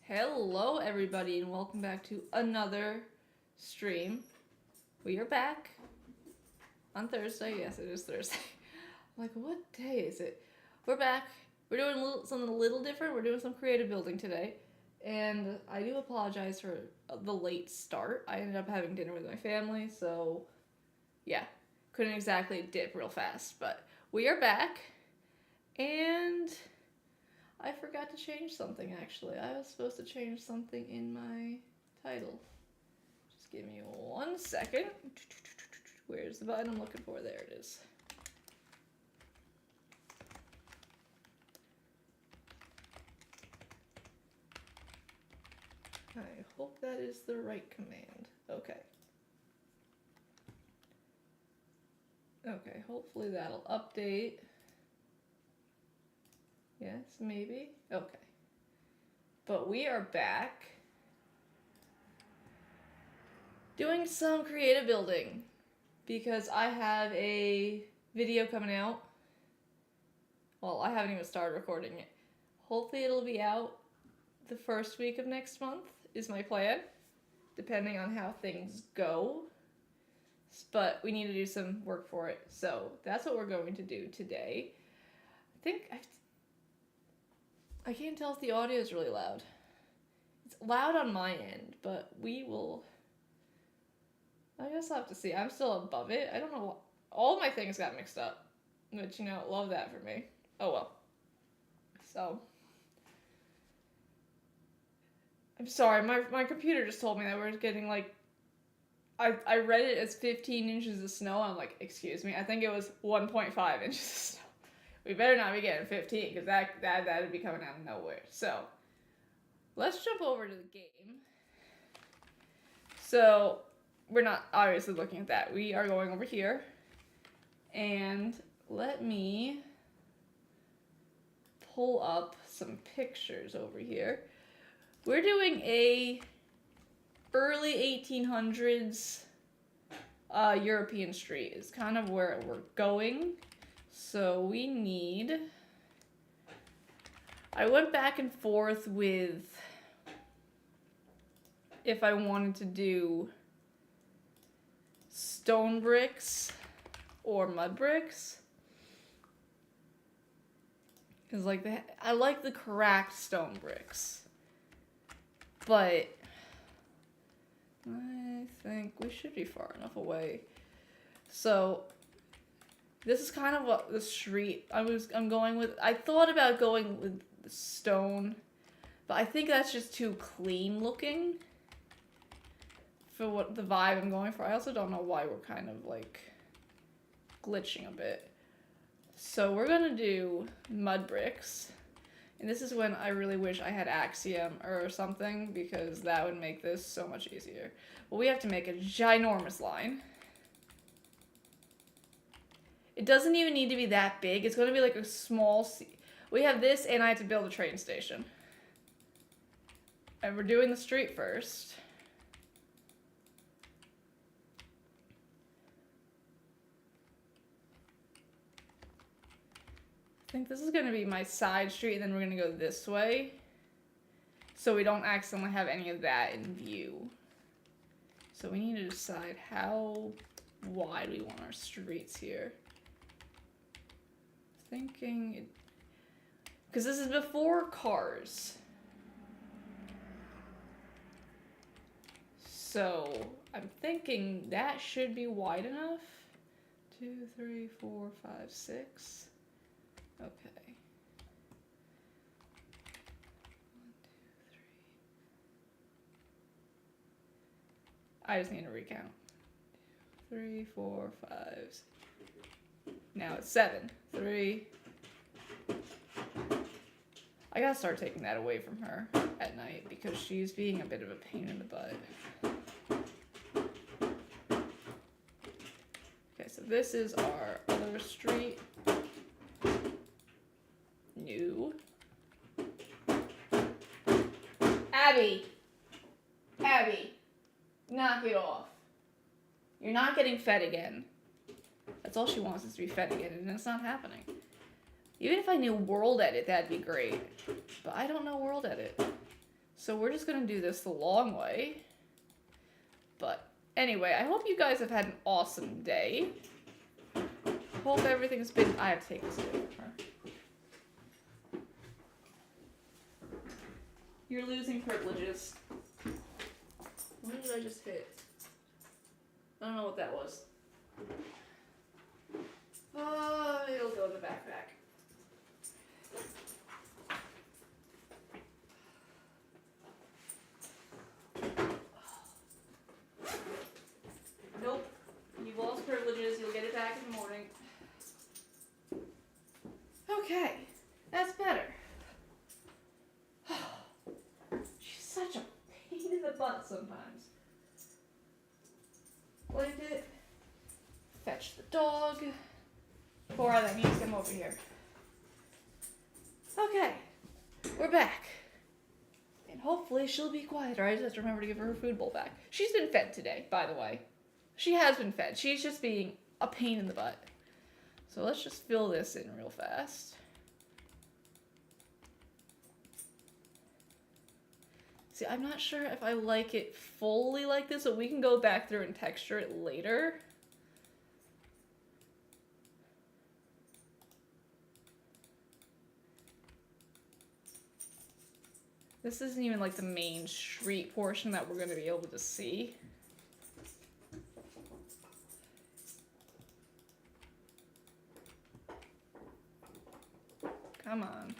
Hello, everybody, and welcome back to another stream. We are back on Thursday. Yes, it is Thursday. I'm like, what day is it? We're back. We're doing something a little different. We're doing some creative building today. And I do apologize for the late start. I ended up having dinner with my family, so yeah, couldn't exactly dip real fast. But we are back, and I forgot to change something actually. I was supposed to change something in my title. Just give me 1 second. Where's the button I'm looking for? There it is. I hope that is the right command. Okay. Okay, hopefully that'll update. Yes, maybe. Okay. But we are back doing some creative building because I have a video coming out. Well, I haven't even started recording it. Hopefully it'll be out the first week of next month is my plan, depending on how things go. But we need to do some work for it. So that's what we're going to do today. I can't tell if the audio is really loud. It's loud on my end, but we will... I guess I'll have to see. I'm still above it. I don't know what... All my things got mixed up. But, love that for me. Oh well. So... I'm sorry, my computer just told me that we're getting, I read it as 15 inches of snow. I'm like, excuse me, I think it was 1.5 inches of snow. We better not be getting 15, because that'd be coming out of nowhere. So, let's jump over to the game. So, we're not obviously looking at that. We are going over here. And let me pull up some pictures over here. We're doing a early 1800s European street is kind of where we're going. So we need... I went back and forth with if I wanted to do stone bricks or mud bricks. Because I like the cracked stone bricks. But I think we should be far enough away. So this is kind of what the street I'm going with. I thought about going with the stone, but I think that's just too clean looking for what the vibe I'm going for. I also don't know why we're kind of glitching a bit. So we're gonna do mud bricks. And this is when I really wish I had Axiom or something, because that would make this so much easier. But we have to make a ginormous line. It doesn't even need to be that big. It's going to be like a small... We have this, and I have to build a train station. And we're doing the street first. I think this is going to be my side street, and then we're going to go this way. So we don't accidentally have any of that in view. So we need to decide how wide we want our streets here. Thinking... Because this is before cars. So I'm thinking that should be wide enough. 2, 3, 4, 5, 6. Okay. 1, 2, 3. I just need to recount. 2, 3, 4, 5. Now it's 7. 3. I gotta start taking that away from her at night because she's being a bit of a pain in the butt. Okay, so this is our other street. New. Abby! Abby! Knock it off. You're not getting fed again. That's all she wants is to be fed again, and it's not happening. Even if I knew World Edit, that'd be great. But I don't know World Edit. So we're just gonna do this the long way. But anyway, I hope you guys have had an awesome day. Hope everything's been... I have to take this away from her. You're losing privileges. What did I just hit? I don't know what that was. It'll go in the backpack. Nope. You've lost privileges. You'll get it back in the morning. Okay. That's better. She's such a pain in the butt sometimes. Blanket. Fetch the dog. Cora, that needs to come over here. Okay. We're back. And hopefully she'll be quieter. I just have to remember to give her food bowl back. She's been fed today, by the way. She has been fed. She's just being a pain in the butt. So let's just fill this in real fast. See, I'm not sure if I like it fully like this, so we can go back through and texture it later. This isn't even like the main street portion that we're going to be able to see. Come on.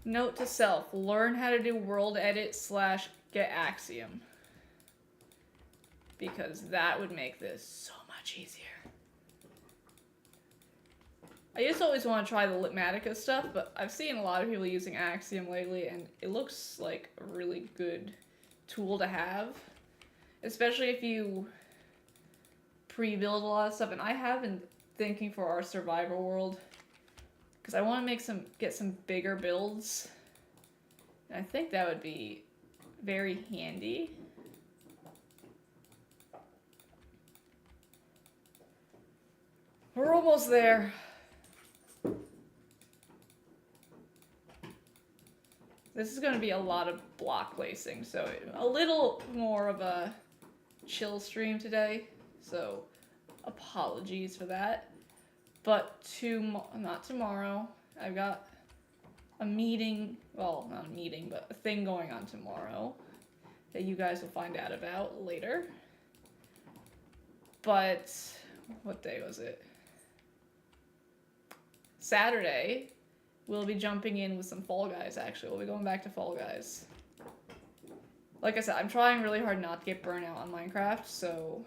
Note to self, learn how to do world edit / get Axiom. Because that would make this so much easier. I just always want to try the Litmatica stuff, but I've seen a lot of people using Axiom lately, and it looks like a really good tool to have. Especially if you pre-build a lot of stuff, and I have been thinking for our survivor world, because I want to get some bigger builds. And I think that would be very handy. We're almost there. This is going to be a lot of block placing, so a little more of a chill stream today. So apologies for that. But not tomorrow. I've got a meeting, well, not a meeting, but a thing going on tomorrow that you guys will find out about later. But what day was it? Saturday, we'll be jumping in with some Fall Guys, actually. We'll be going back to Fall Guys. Like I said, I'm trying really hard not to get burnt out on Minecraft, so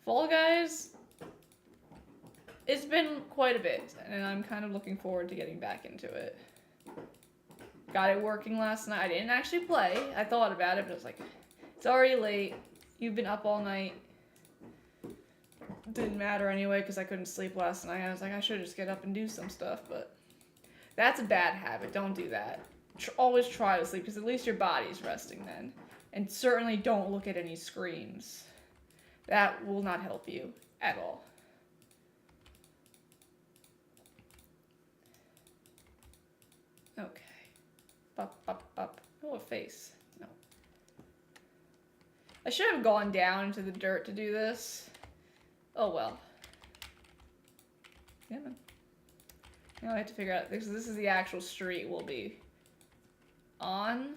Fall Guys, it's been quite a bit, and I'm kind of looking forward to getting back into it. Got it working last night. I didn't actually play. I thought about it, but I was like, it's already late. You've been up all night. Didn't matter anyway, because I couldn't sleep last night. I was like, I should just get up and do some stuff, but that's a bad habit. Don't do that. Always try to sleep, because at least your body's resting then. And certainly don't look at any screens. That will not help you at all. Okay. Up, up, up. Oh, a face. No. I should have gone down into the dirt to do this. Oh, well. Yeah, man. Now I have to figure out, because this is the actual street we'll be on.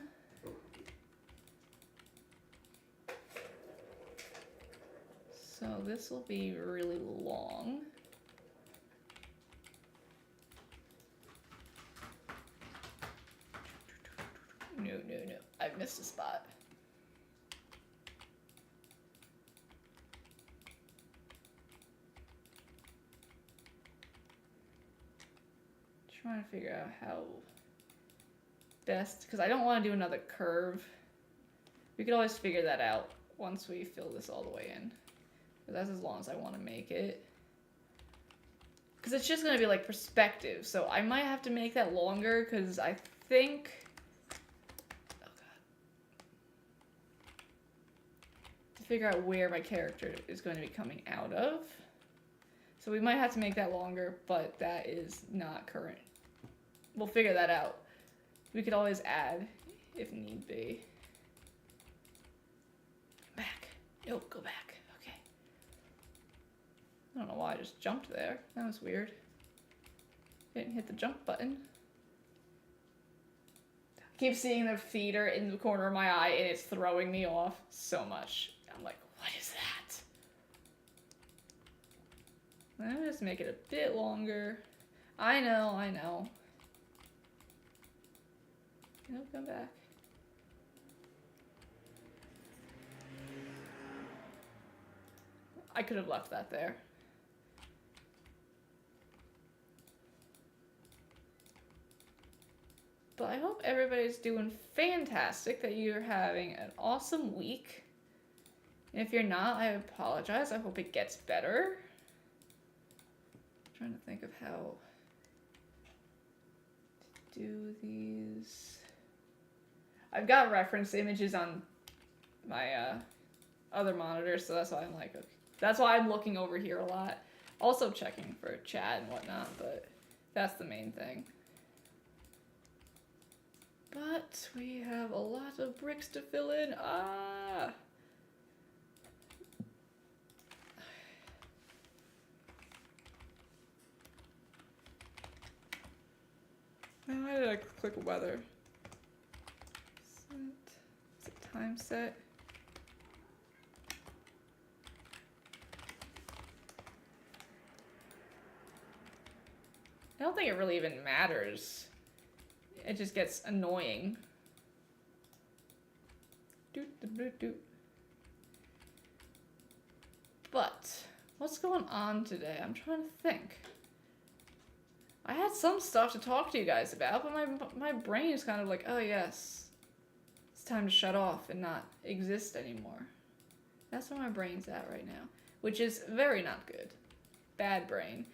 So this will be really long. No. I've missed a spot. Trying to figure out how best, because I don't want to do another curve. We could always figure that out once we fill this all the way in. But that's as long as I want to make it. Because it's just going to be like perspective, so I might have to make that longer, because I think... Oh god. To figure out where my character is going to be coming out of. So we might have to make that longer, but that is not current. We'll figure that out. We could always add if need be. Back. Nope, go back. Okay. I don't know why I just jumped there. That was weird. Didn't hit the jump button. I keep seeing the feeder in the corner of my eye and it's throwing me off so much. I'm like, what is that? Let me just make it a bit longer. I know. Nope, come back. I could have left that there. But I hope everybody's doing fantastic, that you're having an awesome week. And if you're not, I apologize. I hope it gets better. I'm trying to think of how to do these. I've got reference images on my other monitor, so that's why I'm like, okay. That's why I'm looking over here a lot. Also checking for chat and whatnot, but that's the main thing. But we have a lot of bricks to fill in. Ah! Now why did I click weather? Is it time set? I don't think it really even matters. It just gets annoying. But what's going on today? I'm trying to think. I had some stuff to talk to you guys about, but my brain is kind of like, oh yes, it's time to shut off and not exist anymore. That's where my brain's at right now, which is very not good. Bad brain.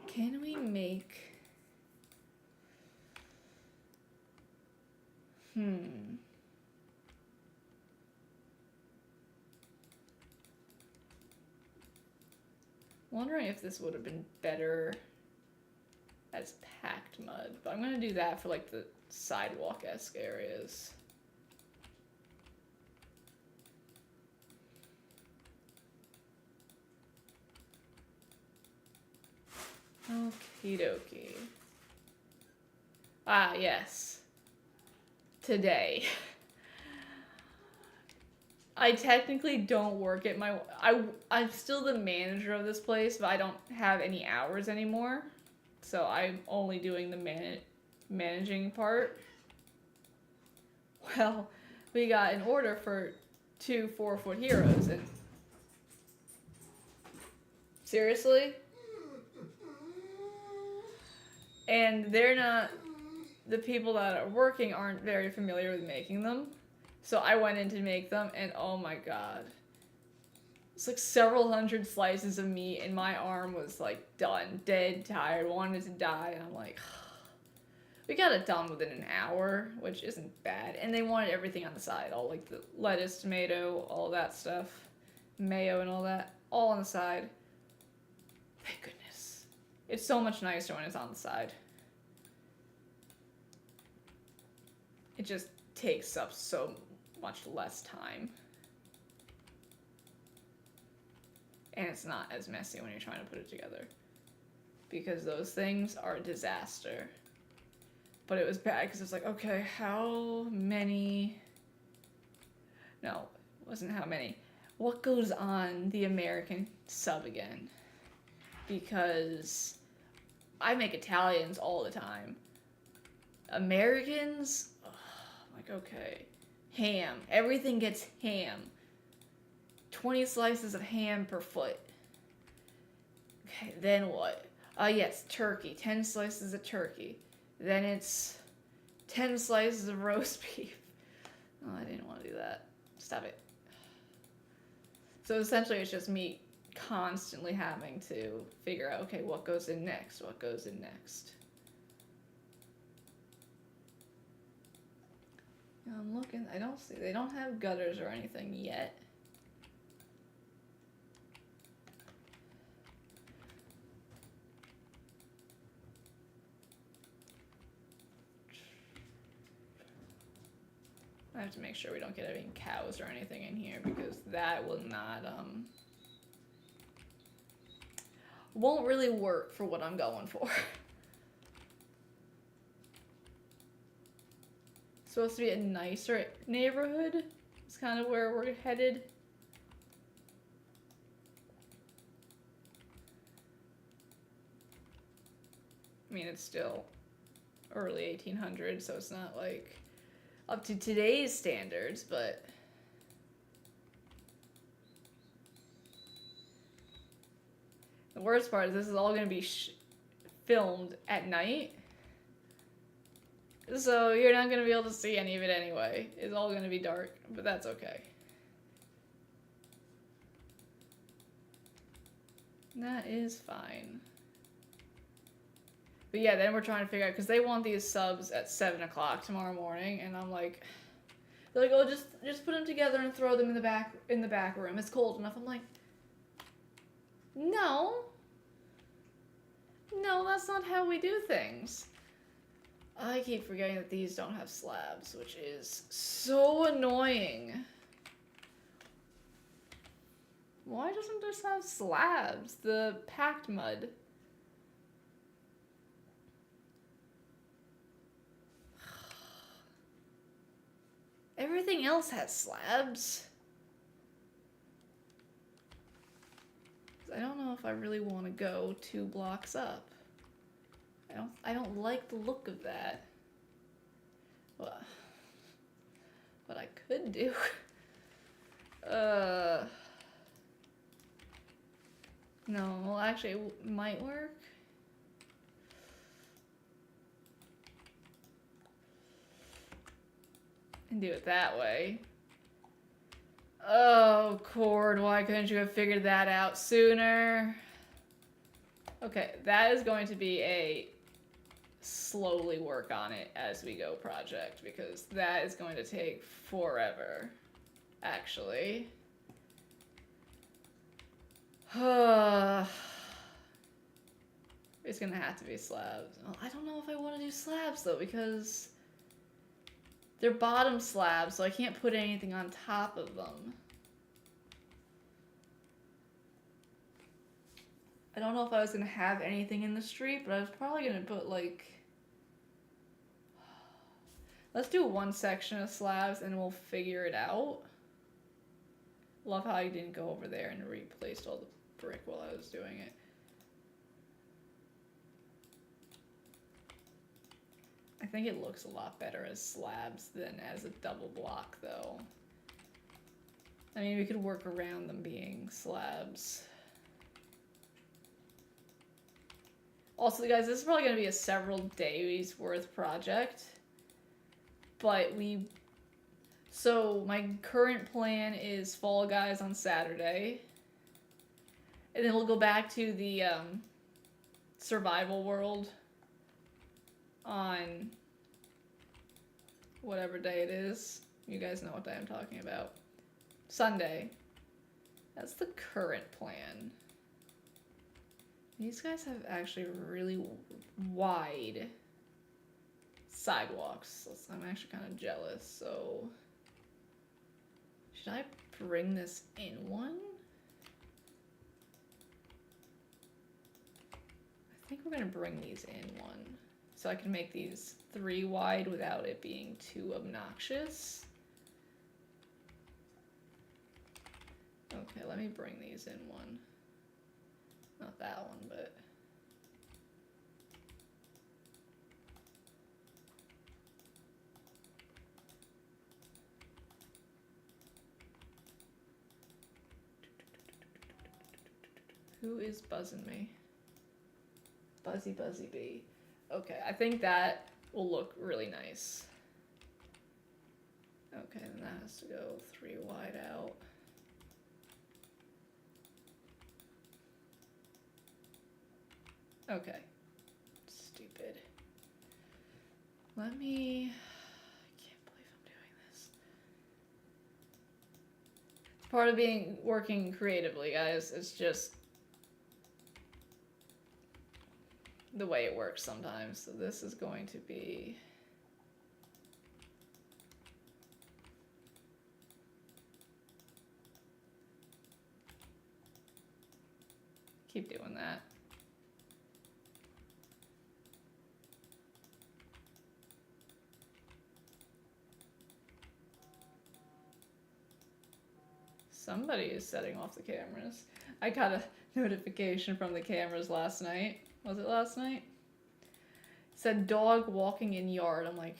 Can we make... Wondering if this would have been better as packed mud, but I'm gonna do that for like the sidewalk-esque areas. Okie dokie. Ah, yes. Today. I technically don't work at my... I'm still the manager of this place, but I don't have any hours anymore. So I'm only doing the managing part. Well, we got an order for 2 4-foot heroes, and... Seriously? And they're not... The people that are working aren't very familiar with making them. So I went in to make them, and oh my god. It's like several hundred slices of meat, and my arm was like done, dead, tired, wanted to die, and I'm like... We got it done within an hour, which isn't bad. And they wanted everything on the side, all like the lettuce, tomato, all that stuff. Mayo and all that, all on the side. Thank goodness. It's so much nicer when it's on the side. It just takes up so much less time. And it's not as messy when you're trying to put it together. Because those things are a disaster. But it was bad because it's like, okay, how many... No, it wasn't how many. What goes on the American sub again? Because I make Italians all the time. Americans... Like, okay. Ham. Everything gets ham. 20 slices of ham per foot. Okay, then what? Yes, turkey. 10 slices of turkey. Then it's 10 slices of roast beef. Oh, I didn't want to do that. Stop it. So essentially it's just me constantly having to figure out, okay, what goes in next? What goes in next? I'm looking, I don't see, they don't have gutters or anything yet. have to make sure we don't get any cows or anything in here because that will not, won't really work for what I'm going for. It's supposed to be a nicer neighborhood. It's kind of where we're headed. I mean, it's still early 1800s, so it's not like up to today's standards, but the worst part is this is all going to be filmed at night, so you're not going to be able to see any of it anyway. It's all going to be dark, but that's okay. That is fine. But yeah, then we're trying to figure out, because they want these subs at 7 o'clock tomorrow morning, and I'm like, they're like, oh, just put them together and throw them in the back room. It's cold enough. I'm like, no, that's not how we do things. I keep forgetting that these don't have slabs, which is so annoying. Why doesn't this have slabs? The packed mud. Everything else has slabs. I don't know if I really want to go 2 blocks up. I don't like the look of that. Well, what I could do. No, well actually it might work. And do it that way. Oh, Cord, why couldn't you have figured that out sooner? Okay, that is going to be a slowly work on it as we go project, because that is going to take forever, actually. It's gonna have to be slabs. Well, I don't know if I want to do slabs though, because they're bottom slabs, so I can't put anything on top of them. I don't know if I was gonna have anything in the street, but I was probably gonna put like... Let's do 1 section of slabs and we'll figure it out. Love how I didn't go over there and replaced all the brick while I was doing it. I think it looks a lot better as slabs than as a double block, though. I mean, we could work around them being slabs. Also, guys, this is probably going to be a several days worth project. But so my current plan is Fall Guys on Saturday. And then we'll go back to the survival world on whatever day it is. You guys know what day I'm talking about. Sunday. That's the current plan. These guys have actually really wide sidewalks. I'm actually kind of jealous, so... Should I bring this in one? I think we're gonna bring these in one. So I can make these 3 wide without it being too obnoxious. Okay, let me bring these in one. Not that one, but... Who is buzzing me? Buzzy bee. Okay, I think that will look really nice. Okay, then that has to go 3 wide out. Okay. Stupid. Let me... I can't believe I'm doing this. It's part of working creatively, guys. It's just the way it works sometimes. So this is going to be... Keep doing that. Somebody is setting off the cameras. I got a notification from the cameras last night. Was it last night? It said dog walking in yard. I'm like,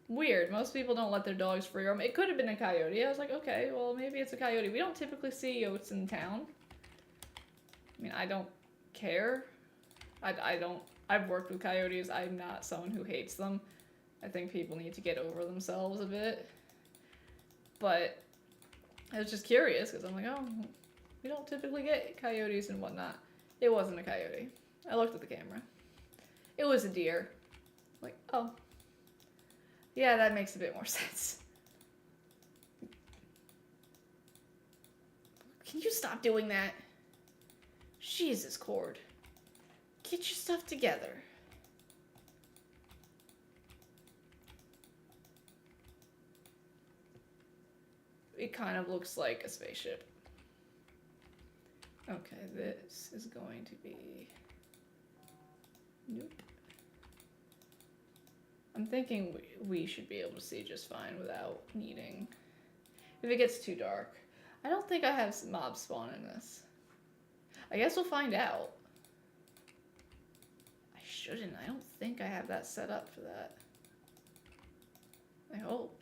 weird. Most people don't let their dogs free roam. It could have been a coyote. I was like, okay, well, maybe it's a coyote. We don't typically see yotes in town. I mean, I don't care. I've worked with coyotes. I'm not someone who hates them. I think people need to get over themselves a bit. But I was just curious because I'm like, oh, we don't typically get coyotes and whatnot. It wasn't a coyote. I looked at the camera. It was a deer. Like, oh. Yeah, that makes a bit more sense. Can you stop doing that? Jesus, Cord. Get your stuff together. It kind of looks like a spaceship. Okay, this is going to be... Nope. I'm thinking we should be able to see just fine without needing... If it gets too dark. I don't think I have mob spawn in this. I guess we'll find out. I shouldn't. I don't think I have that set up for that. I hope.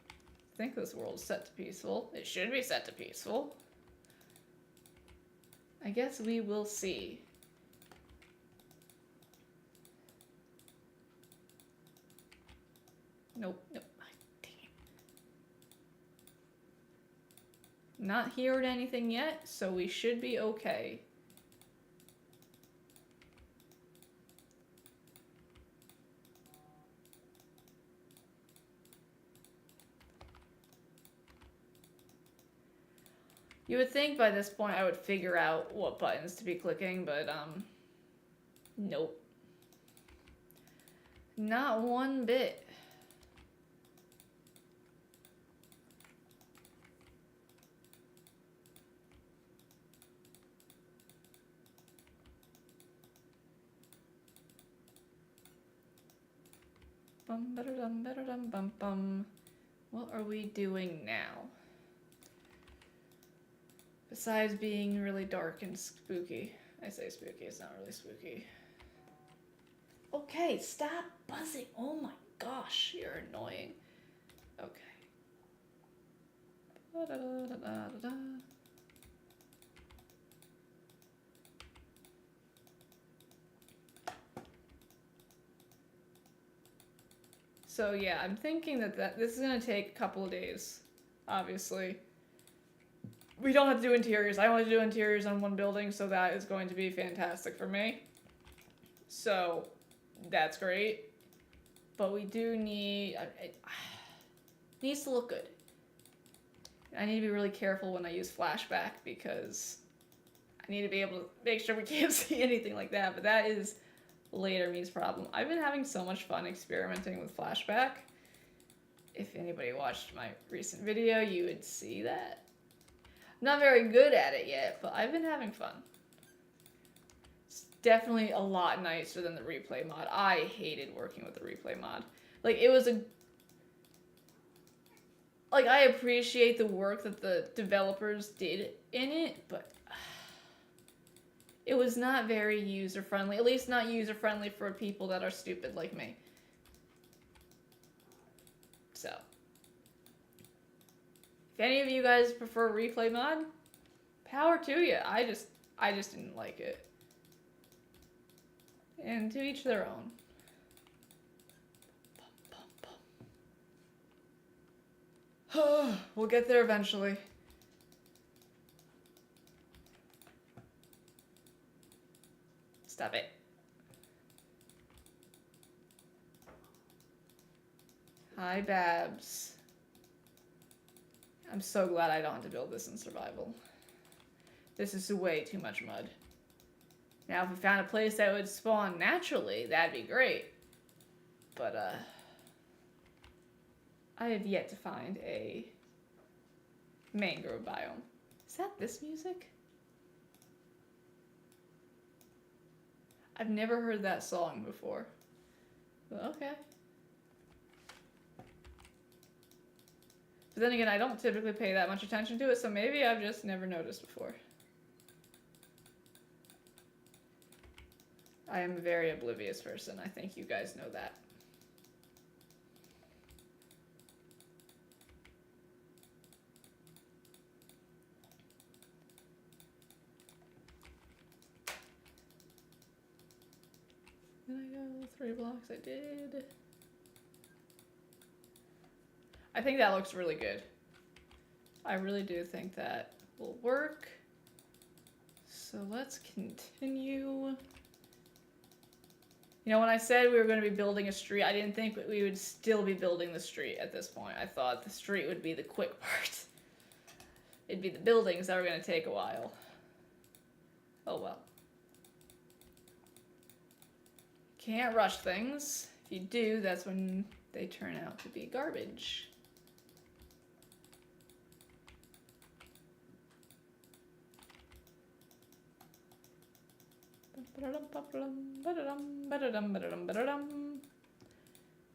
I think this world's set to peaceful. It should be set to peaceful. I guess we will see. Nope, nope. Dang it. Not hearing anything yet, so we should be okay. You would think by this point I would figure out what buttons to be clicking, but, nope. Not one bit. Bum ba dum ba dum bum bum. What are we doing now? Besides being really dark and spooky. I say spooky, it's not really spooky. Okay, stop buzzing. Oh my gosh, you're annoying. Okay. Ba-da-da-da-da-da. So yeah, I'm thinking that this is gonna take a couple of days, obviously. We don't have to do interiors. I only do interiors on one building, so that is going to be fantastic for me. So, that's great. But we do need... it needs to look good. I need to be really careful when I use flashback because I need to be able to make sure we can't see anything like that. But that is later me's problem. I've been having so much fun experimenting with flashback. If anybody watched my recent video, you would see that. I'm not very good at it yet, but I've been having fun. It's definitely a lot nicer than the replay mod. I hated working with the replay mod. Like, it was a... Like, I appreciate the work that the developers did in it, but... It was not very user-friendly. At least not user-friendly for people that are stupid like me. So... If any of you guys prefer replay mod, power to you. I just didn't like it. And to each their own. We'll get there eventually. Stop it. Hi, Babs. I'm so glad I don't have to build this in survival. This is way too much mud. Now, if we found a place that would spawn naturally, that'd be great. But, I have yet to find a mangrove biome. Is that this music? I've never heard that song before. But okay. But then again, I don't typically pay that much attention to it, so maybe I've just never noticed before. I am a very oblivious person. I think you guys know that. Did I go 3 blocks? I did. I think that looks really good. I really do think that will work. So let's continue. You know, when I said we were going to be building a street, I didn't think we would still be building the street at this point. I thought the street would be the quick part. It'd be the buildings that were going to take a while. Oh well. Can't rush things. If you do, that's when they turn out to be garbage.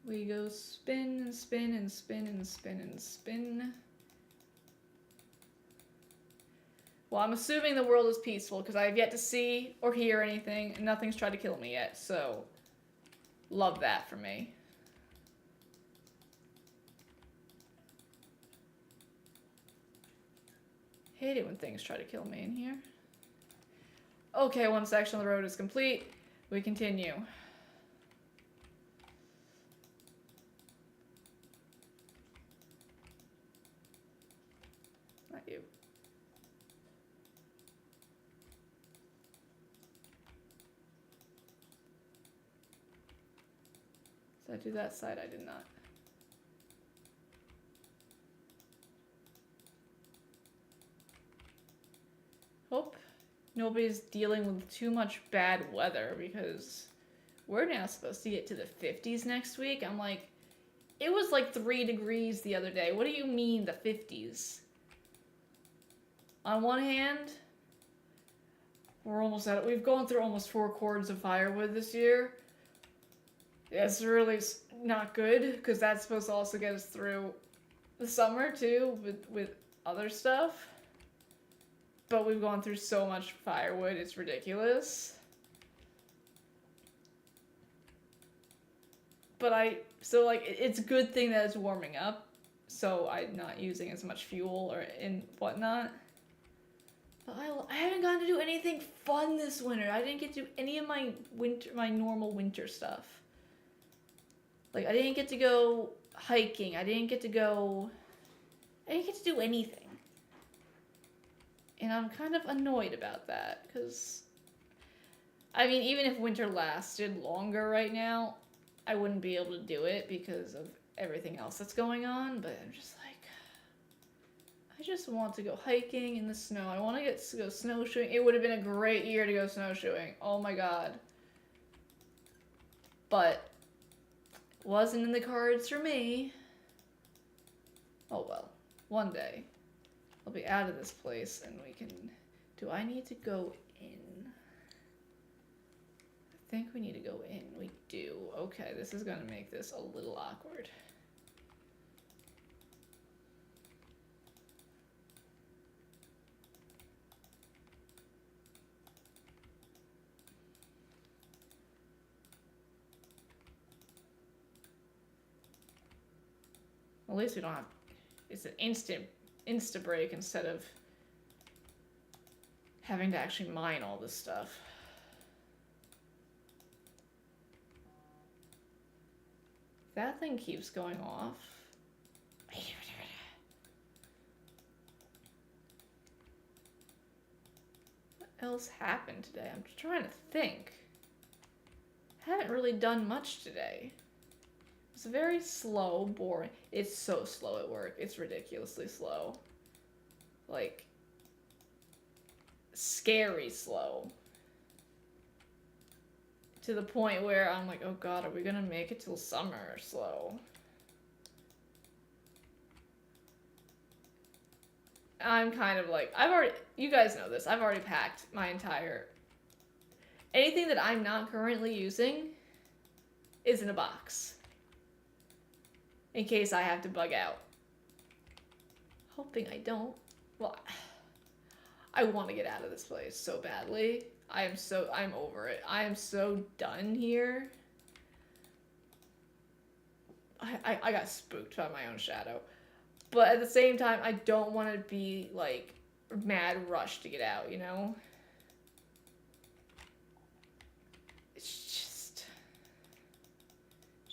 We go spin and spin and spin and spin and spin. Well, I'm assuming the world is peaceful because I have yet to see or hear anything, and nothing's tried to kill me yet, so love that for me. Hate it when things try to kill me in here. Okay, one section of the road is complete. We continue. Not you. Did I do that side? I did not. Hope nobody's dealing with too much bad weather because we're now supposed to get to the 50s next week. I'm like, it was like 3 degrees the other day. What do you mean the 50s? On one hand, we're almost at it. We've gone through almost 4 cords of firewood this year. It's really not good because that's supposed to also get us through the summer too with other stuff. But we've gone through so much firewood, it's ridiculous. But so like, it's a good thing that it's warming up, so I'm not using as much fuel or and whatnot. But I haven't gotten to do anything fun this winter. I didn't get to do any of my normal winter stuff. Like, I didn't get to go hiking. I didn't get to do anything. And I'm kind of annoyed about that, because, I mean, even if winter lasted longer right now, I wouldn't be able to do it because of everything else that's going on, but I'm just like, I just want to go hiking in the snow. I want to go snowshoeing. It would have been a great year to go snowshoeing. Oh my god. But, wasn't in the cards for me. Oh well, one day. I'll be out of this place and we can... Do I need to go in? I think we need to go in. We do. Okay, this is gonna make this a little awkward. At least we don't have... It's an insta break instead of having to actually mine all this stuff. That thing keeps going off. What else happened today? I'm just trying to think. Haven't really done much today. It's very slow, boring. It's so slow at work. It's ridiculously slow. Like, scary slow. To the point where I'm like, oh god, are we gonna make it till summer slow? I'm kind of like, you guys know this, I've already packed my entire, anything that I'm not currently using is in a box. In case I have to bug out. Hoping I don't. Well, I want to get out of this place so badly. I'm over it. I am so done here. I got spooked by my own shadow. But at the same time, I don't want to be, like, mad rush to get out, you know? It's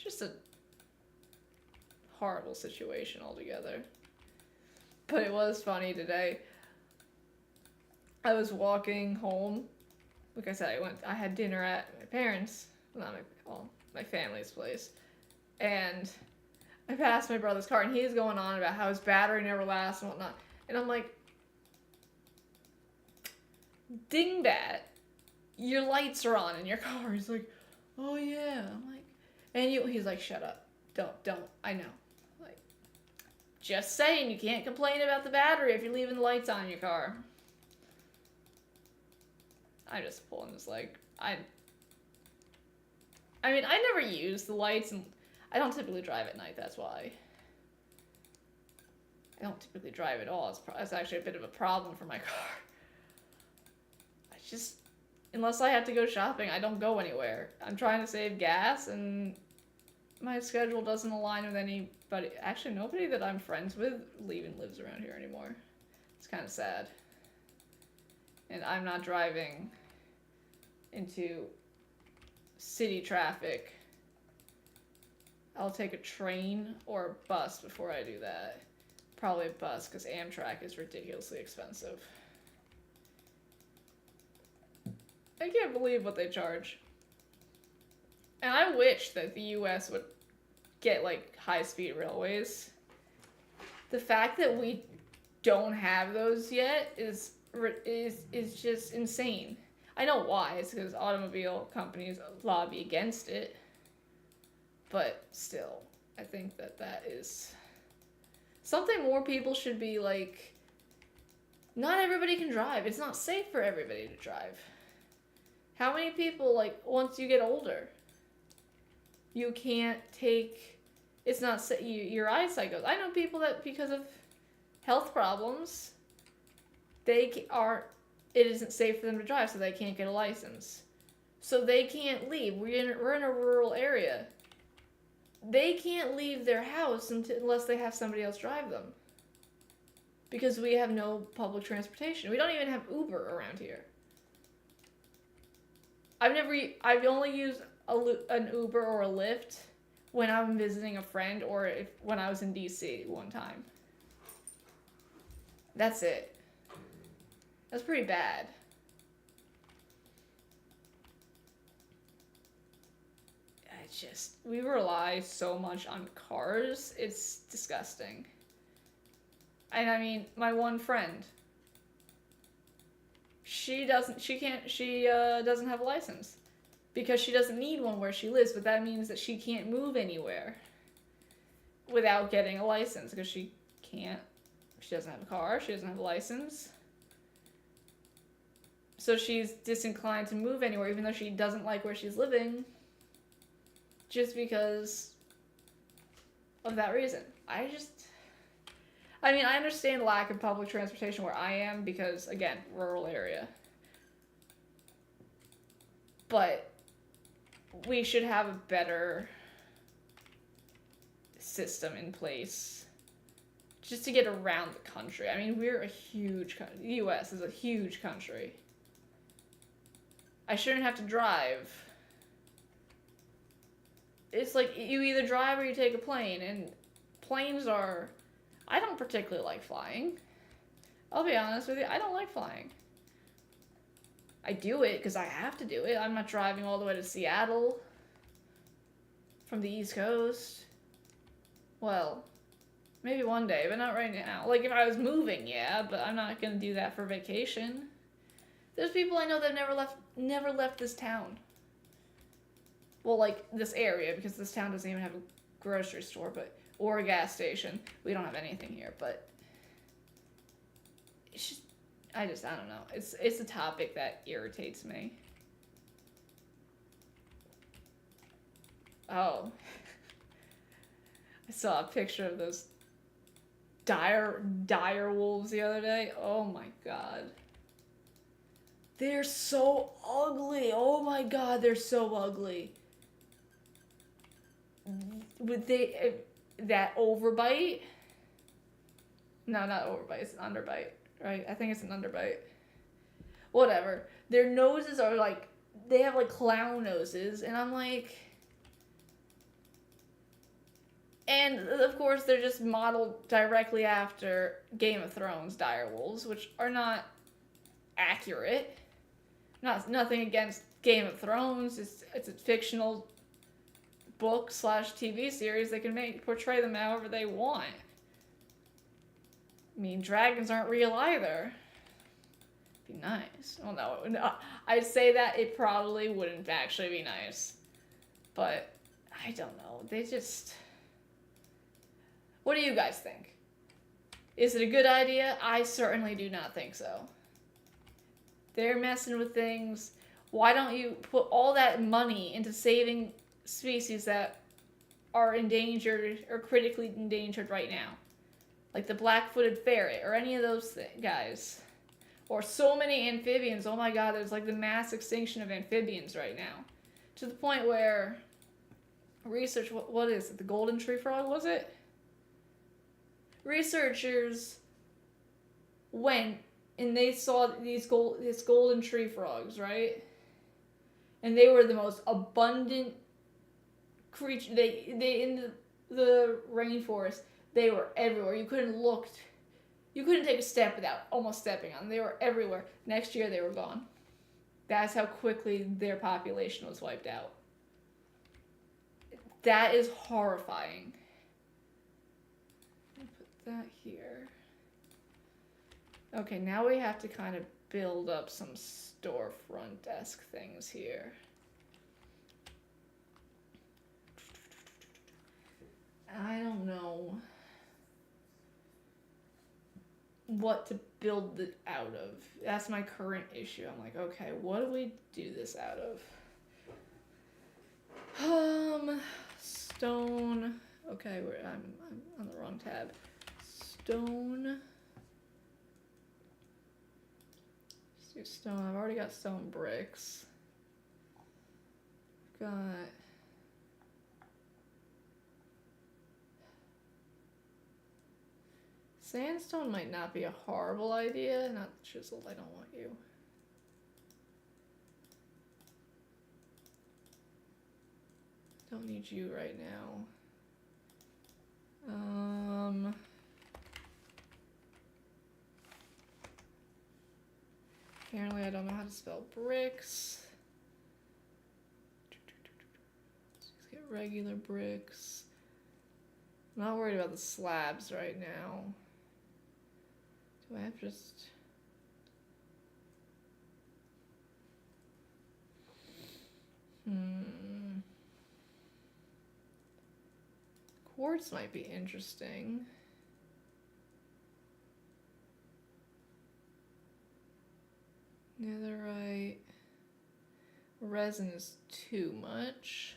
just a horrible situation altogether. But it was funny today. I was walking home. Like I said, I had dinner at my parents', my family's place. And I passed my brother's car, and he's going on about how his battery never lasts and whatnot. And I'm like, dingbat, your lights are on in your car. He's like, oh yeah. I'm like, he's like, shut up. Don't. I know. Like, just saying, you can't complain about the battery if you're leaving the lights on in your car. I'm just pulling his leg. I mean, I never use the lights, and I don't typically drive at night, that's why. I don't typically drive at all. It's actually a bit of a problem for my car. Unless I have to go shopping, I don't go anywhere. I'm trying to save gas, and my schedule doesn't align with anybody. Actually, nobody that I'm friends with even lives around here anymore. It's kind of sad. And I'm not driving into city traffic. I'll take a train or a bus before I do that. Probably a bus, because Amtrak is ridiculously expensive. I can't believe what they charge. And I wish that the US would get, like, high-speed railways. The fact that we don't have those yet is just insane. I know why. It's because automobile companies lobby against it. But still, I think that is something more people should be like, not everybody can drive. It's not safe for everybody to drive. How many people, like, once you get older, you can't take, it's not, your eyesight goes. I know people that, because of health problems, it isn't safe for them to drive, so they can't get a license. So they can't leave. We're in a rural area. They can't leave their house unless they have somebody else drive them. Because we have no public transportation. We don't even have Uber around here. I've only used an Uber or a Lyft when I'm visiting a friend, or when I was in DC one time. That's it. That's pretty bad. We rely so much on cars, it's disgusting. And I mean, my one friend, she doesn't have a license because she doesn't need one where she lives, but that means that she can't move anywhere without getting a license, because she doesn't have a car, she doesn't have a license. So she's disinclined to move anywhere, even though she doesn't like where she's living, just because of that reason. I understand lack of public transportation where I am because, again, rural area. But we should have a better system in place just to get around the country. I mean, we're a huge country. The U.S. is a huge country. I shouldn't have to drive. It's like you either drive or you take a plane, and planes are... I don't particularly like flying. I'll be honest with you, I don't like flying. I do it because I have to do it. I'm not driving all the way to Seattle from the East Coast. Well, maybe one day, but not right now. Like, if I was moving, yeah, but I'm not going to do that for vacation. There's people I know that never left this town. Well, like, this area, because this town doesn't even have a grocery store, or a gas station. We don't have anything here, but it's just, I don't know. It's a topic that irritates me. Oh. I saw a picture of those dire wolves the other day. Oh my god. They're so ugly. Oh my god, they're so ugly. Would they that overbite? No, not overbite. It's an underbite, right? I think it's an underbite. Whatever. Their noses are like, they have like clown noses, and I'm like, and of course they're just modeled directly after Game of Thrones direwolves, which are not accurate. Nothing against Game of Thrones. It's a fictional book / TV series. They can portray them however they want. I mean, dragons aren't real either. Be nice. Well, no, I'd say that it probably wouldn't actually be nice. But I don't know. They just. What do you guys think? Is it a good idea? I certainly do not think so. They're messing with things. Why don't you put all that money into saving species that are endangered or critically endangered right now? Like the black-footed ferret or any of those guys. Or so many amphibians. Oh my god, there's like the mass extinction of amphibians right now. To the point where research, what is it? The golden tree frog, was it? Researchers went and they saw these golden tree frogs, right? And they were the most abundant creature. They in the rainforest, they were everywhere. You couldn't take a step without almost stepping on them. They were everywhere. Next year they were gone. That's how quickly their population was wiped out. That is horrifying. Put that here. Okay, now we have to kind of build up some storefront-esque things here. I don't know what to build it out of. That's my current issue. I'm like, okay, what do we do this out of? Stone. Okay, I'm on the wrong tab. Stone. Let's do stone. I've already got stone bricks. Got. Sandstone might not be a horrible idea. Not chiseled, I don't want you. Don't need you right now. Apparently I don't know how to spell bricks. Let's just get regular bricks. I'm not worried about the slabs right now. Do I have just... Quartz might be interesting. Netherite. Resin is too much.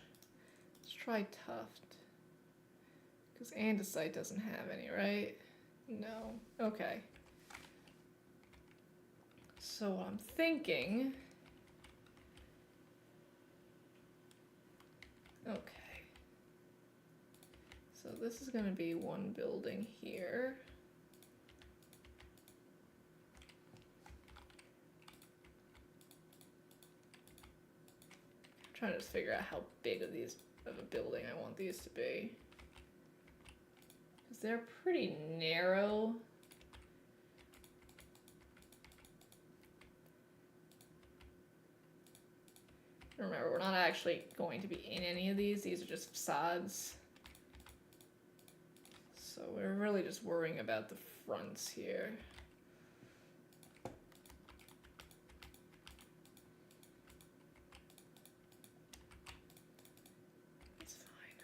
Let's try tuft. Because andesite doesn't have any, right? No. Okay. So what I'm thinking... Okay. So this is going to be one building here. I'm trying to just figure out how big of a building I want these to be. Because they're pretty narrow. Remember, we're not actually going to be in any of these. These are just facades. So we're really just worrying about the fronts here. That's fine.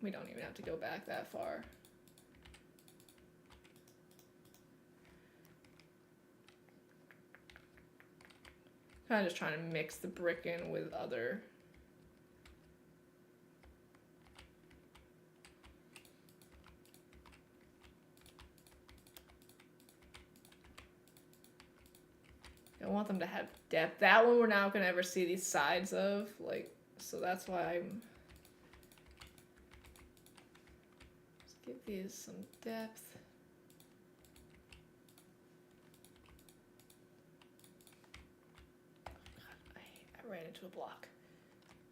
We don't even have to go back that far. Kind of just trying to mix the brick in with other. I want them to have depth. That one we're not gonna ever see these sides of, like, so that's why I'm. Let's give these some depth. I ran into a block.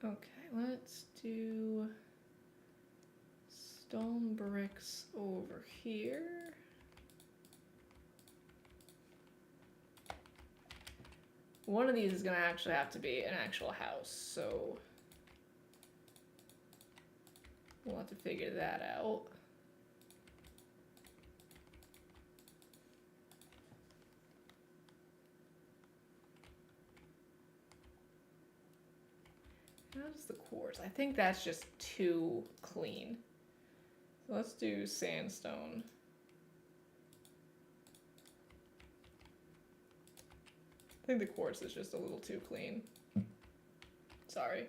Okay, let's do stone bricks over here. One of these is gonna actually have to be an actual house, so we'll have to figure that out. How does the quartz? I think that's just too clean. So let's do sandstone. I think the quartz is just a little too clean. Sorry.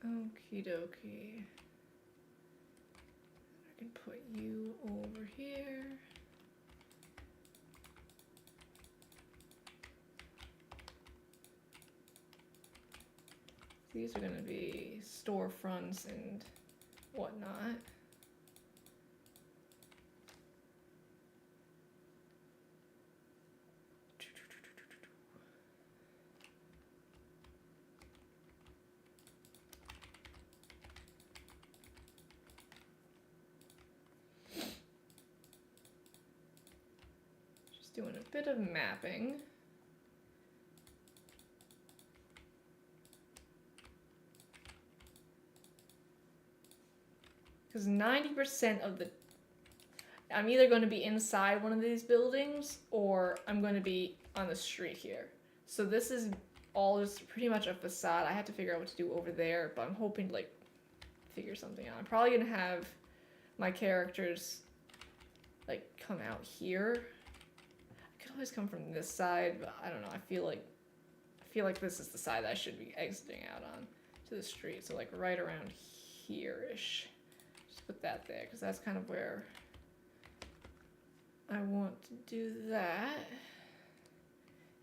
Okie dokie. I can put you over here. These are going to be storefronts and whatnot. Just doing a bit of mapping. Because 90% of the... I'm either going to be inside one of these buildings or I'm going to be on the street here. So this is all just pretty much a facade. I have to figure out what to do over there, but I'm hoping to like figure something out. I'm probably going to have my characters like come out here. I could always come from this side, but I don't know. I feel like this is the side that I should be exiting out on to the street. So like right around here-ish. Put that there because that's kind of where I want to do that.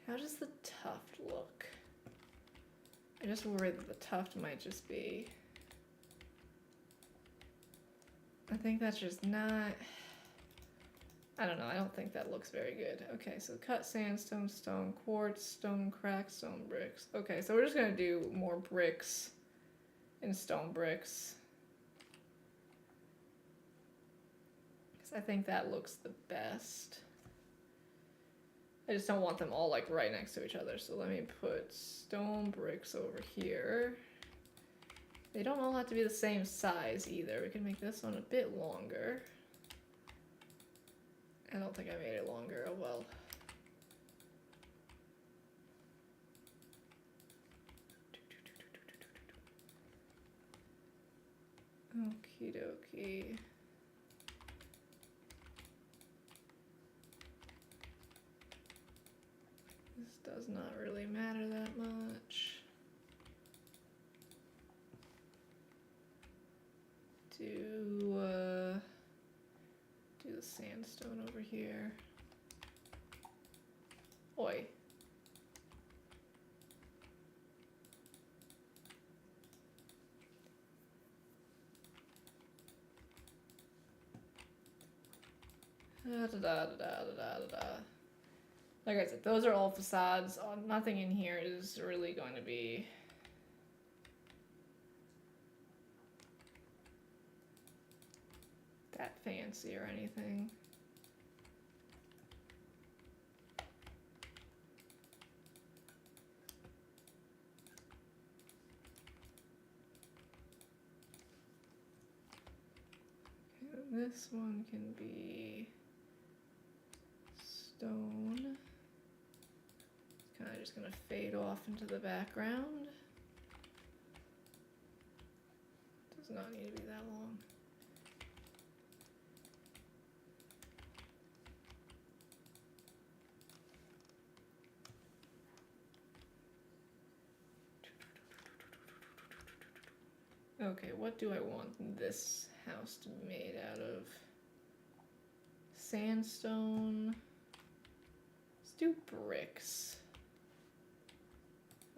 How does the tuft look? I just worry that the tuft might just be... I think that's just not... I don't know, I don't think that looks very good. Okay, so cut sandstone, stone, quartz, stone crack, stone bricks. Okay, so we're just gonna do more bricks and stone bricks. I think that looks the best. I just don't want them all like right next to each other. So let me put stone bricks over here. They don't all have to be the same size either. We can make this one a bit longer. I don't think I made it longer. Oh well. Okie dokie. Does not really matter that much. Do the sandstone over here. Oi. Da da da da da da da. Like I said, those are all facades. Nothing in here is really going to be that fancy or anything. Okay, this one can be stone. Kind of just gonna fade off into the background. Does not need to be that long. Okay, what do I want this house to be made out of? Sandstone. Let's do bricks.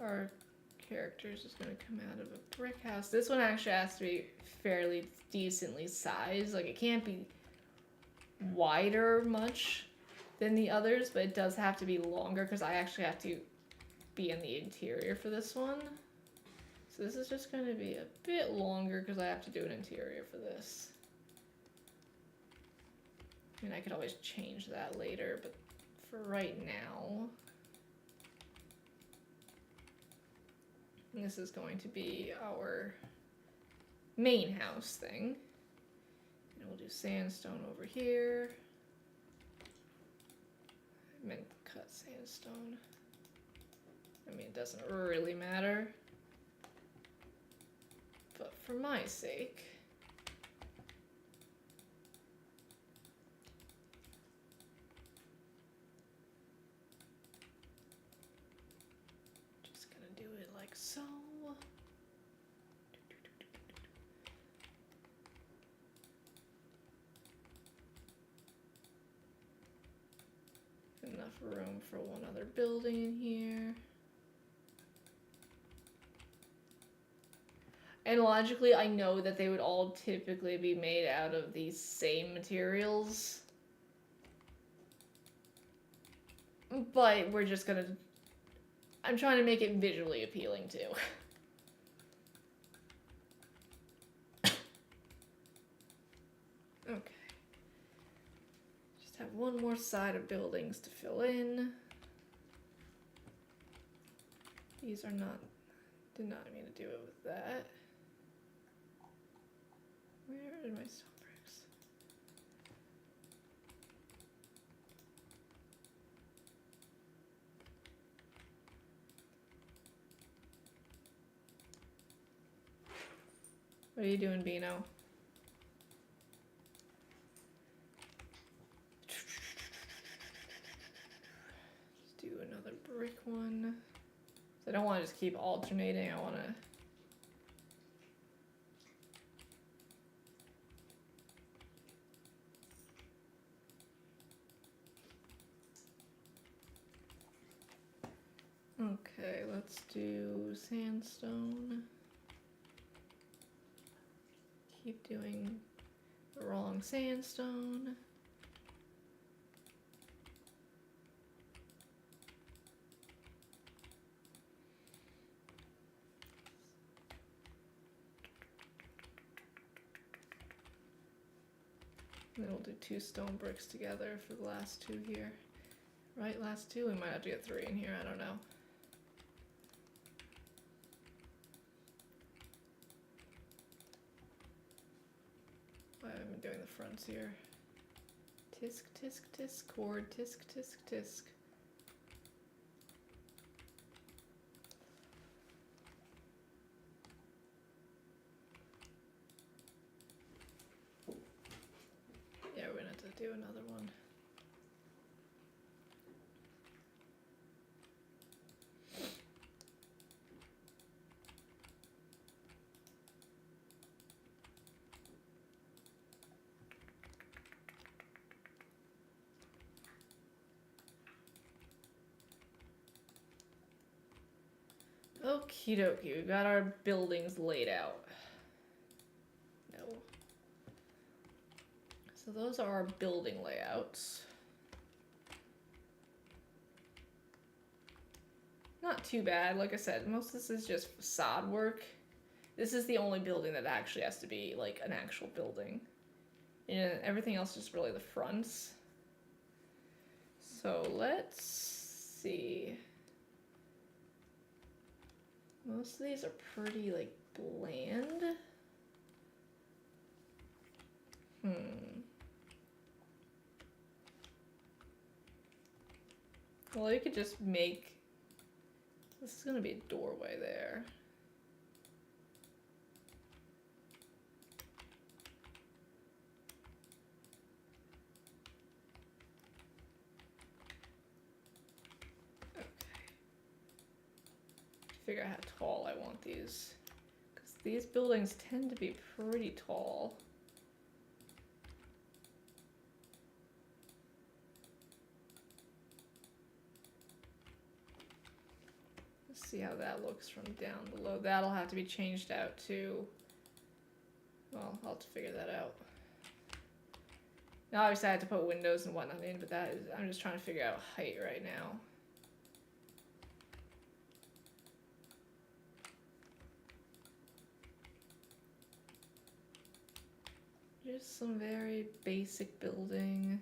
Our character's just gonna come out of a brick house. This one actually has to be fairly decently sized. Like, it can't be wider much than the others, but it does have to be longer because I actually have to be in the interior for this one. So this is just going to be a bit longer because I have to do an interior for this. I mean, I could always change that later, but for right now, this is going to be our main house thing. And we'll do sandstone over here. I meant cut sandstone. I mean, it doesn't really matter. But for my sake, just gonna do it like so. Enough room for one other building in here. And logically, I know that they would all typically be made out of these same materials. But we're just gonna... I'm trying to make it visually appealing too. Okay. Just have one more side of buildings to fill in. These are not... Did not mean to do it with that. Where are my stone bricks? What are you doing, Beano? Let's do another brick one. So I don't want to just keep alternating. I want to... Okay, let's do sandstone. Keep doing the wrong sandstone. Then we'll do 2 stone bricks together for the last 2 here. Right, last 2? We might have to get 3 in here, I don't know. I haven't been doing the fronts here. Tisk, tisk, tisk, cord, tisk, tisk, tisk. Yeah, we're gonna have to do another one. Okie dokie, we've got our buildings laid out. No. So those are our building layouts. Not too bad, like I said, most of this is just facade work. This is the only building that actually has to be like an actual building. And everything else is just really the fronts. So let's see. Most of these are pretty, like, bland. Well, you could just make... This is gonna be a doorway there. figure out how tall I want these. Because these buildings tend to be pretty tall. Let's see how that looks from down below. That'll have to be changed out too. Well, I'll have to figure that out. Now, obviously I had to put windows and whatnot in, but I'm just trying to figure out height right now. Just some very basic building.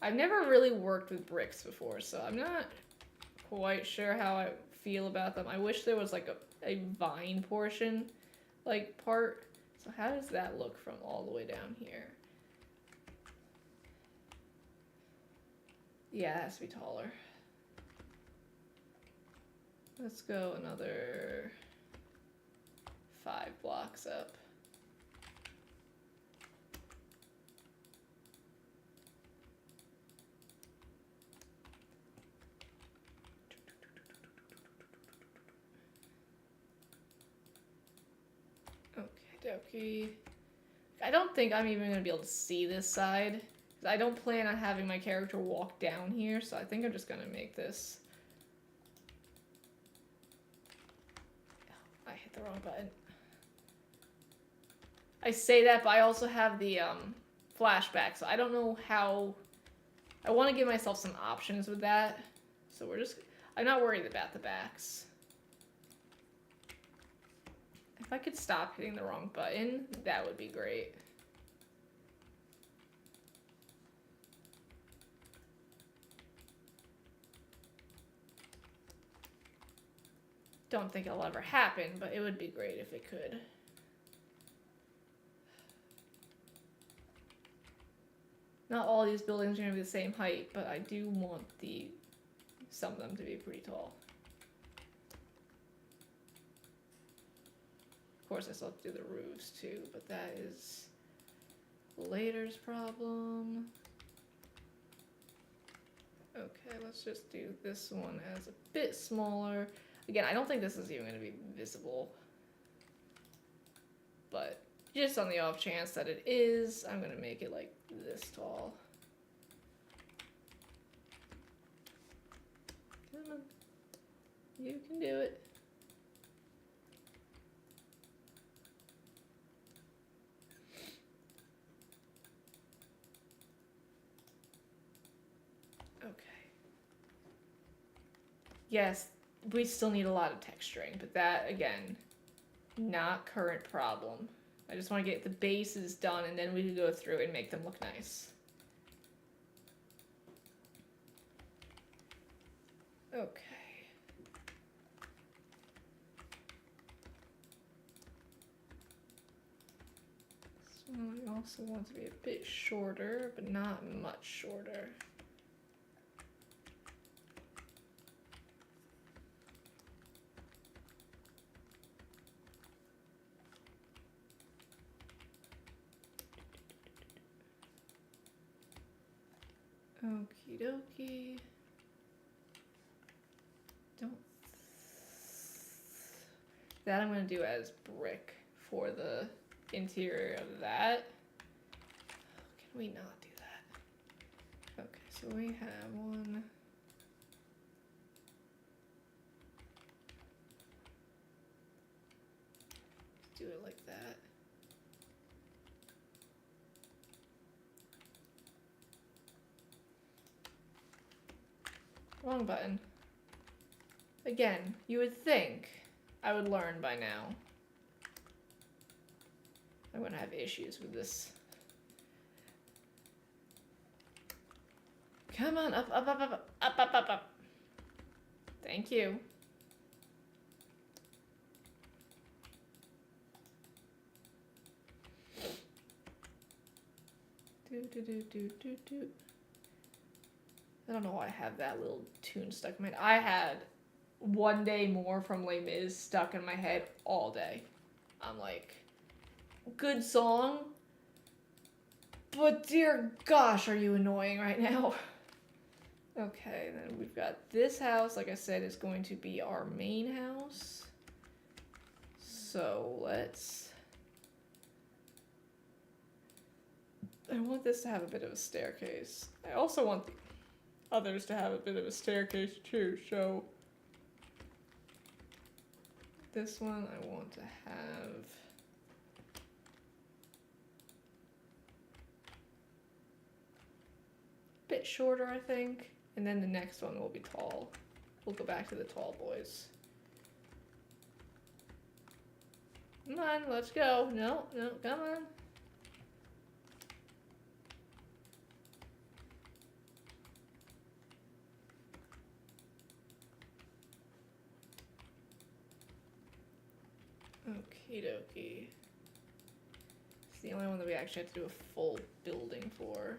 I've never really worked with bricks before, so I'm not quite sure how I feel about them. I wish there was like a vine portion, like part. So how does that look from all the way down here? Yeah, it has to be taller. Let's go another 5 blocks up. Okay. I don't think I'm even going to be able to see this side. I don't plan on having my character walk down here, so I think I'm just going to make this... Oh, I hit the wrong button. I say that, but I also have the flashback, so I don't know how... I want to give myself some options with that. So I'm not worried about the backs. If I could stop hitting the wrong button, that would be great. Don't think it'll ever happen, but it would be great if it could. Not all these buildings are going to be the same height, but I do want some of them to be pretty tall. Of course, I still have to do the roofs too, but that is later's problem. Okay, let's just do this one as a bit smaller. Again, I don't think this is even going to be visible, but just on the off chance that it is, I'm going to make it like this tall. Come on. You can do it. Yes, we still need a lot of texturing, but that, again, not current problem. I just want to get the bases done, and then we can go through and make them look nice. Okay. So I also want to be a bit shorter, but not much shorter. Okie dokie. That I'm going to do as brick for the interior of that. Can we not do that? Okay, so we have one. Do it like that. Wrong button. Again, you would think I would learn by now. I'm gonna have issues with this. Come on, up, up, up, up, up, up, up, up. Thank you. Do. I don't know why I have that little tune stuck in my head. I had One Day More from Les Mis stuck in my head all day. I'm like, good song, but dear gosh, are you annoying right now? Okay, then we've got this house, like I said, is going to be our main house. So I want this to have a bit of a staircase. I also want the others to have a bit of a staircase too, so this one I want to have a bit shorter, I think. And then the next one will be tall. We'll go back to the tall boys. Come on, let's go. No, come on. Okie dokie. It's the only one that we actually have to do a full building for.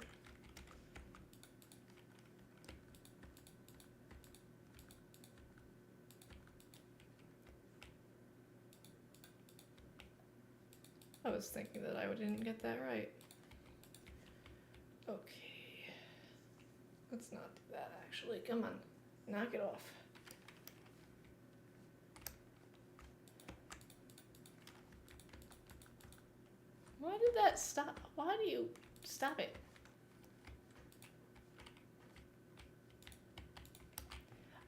I was thinking that I didn't get that right. Okay. Let's not do that, actually. Come on. Knock it off. Why did that stop? Why do you stop it?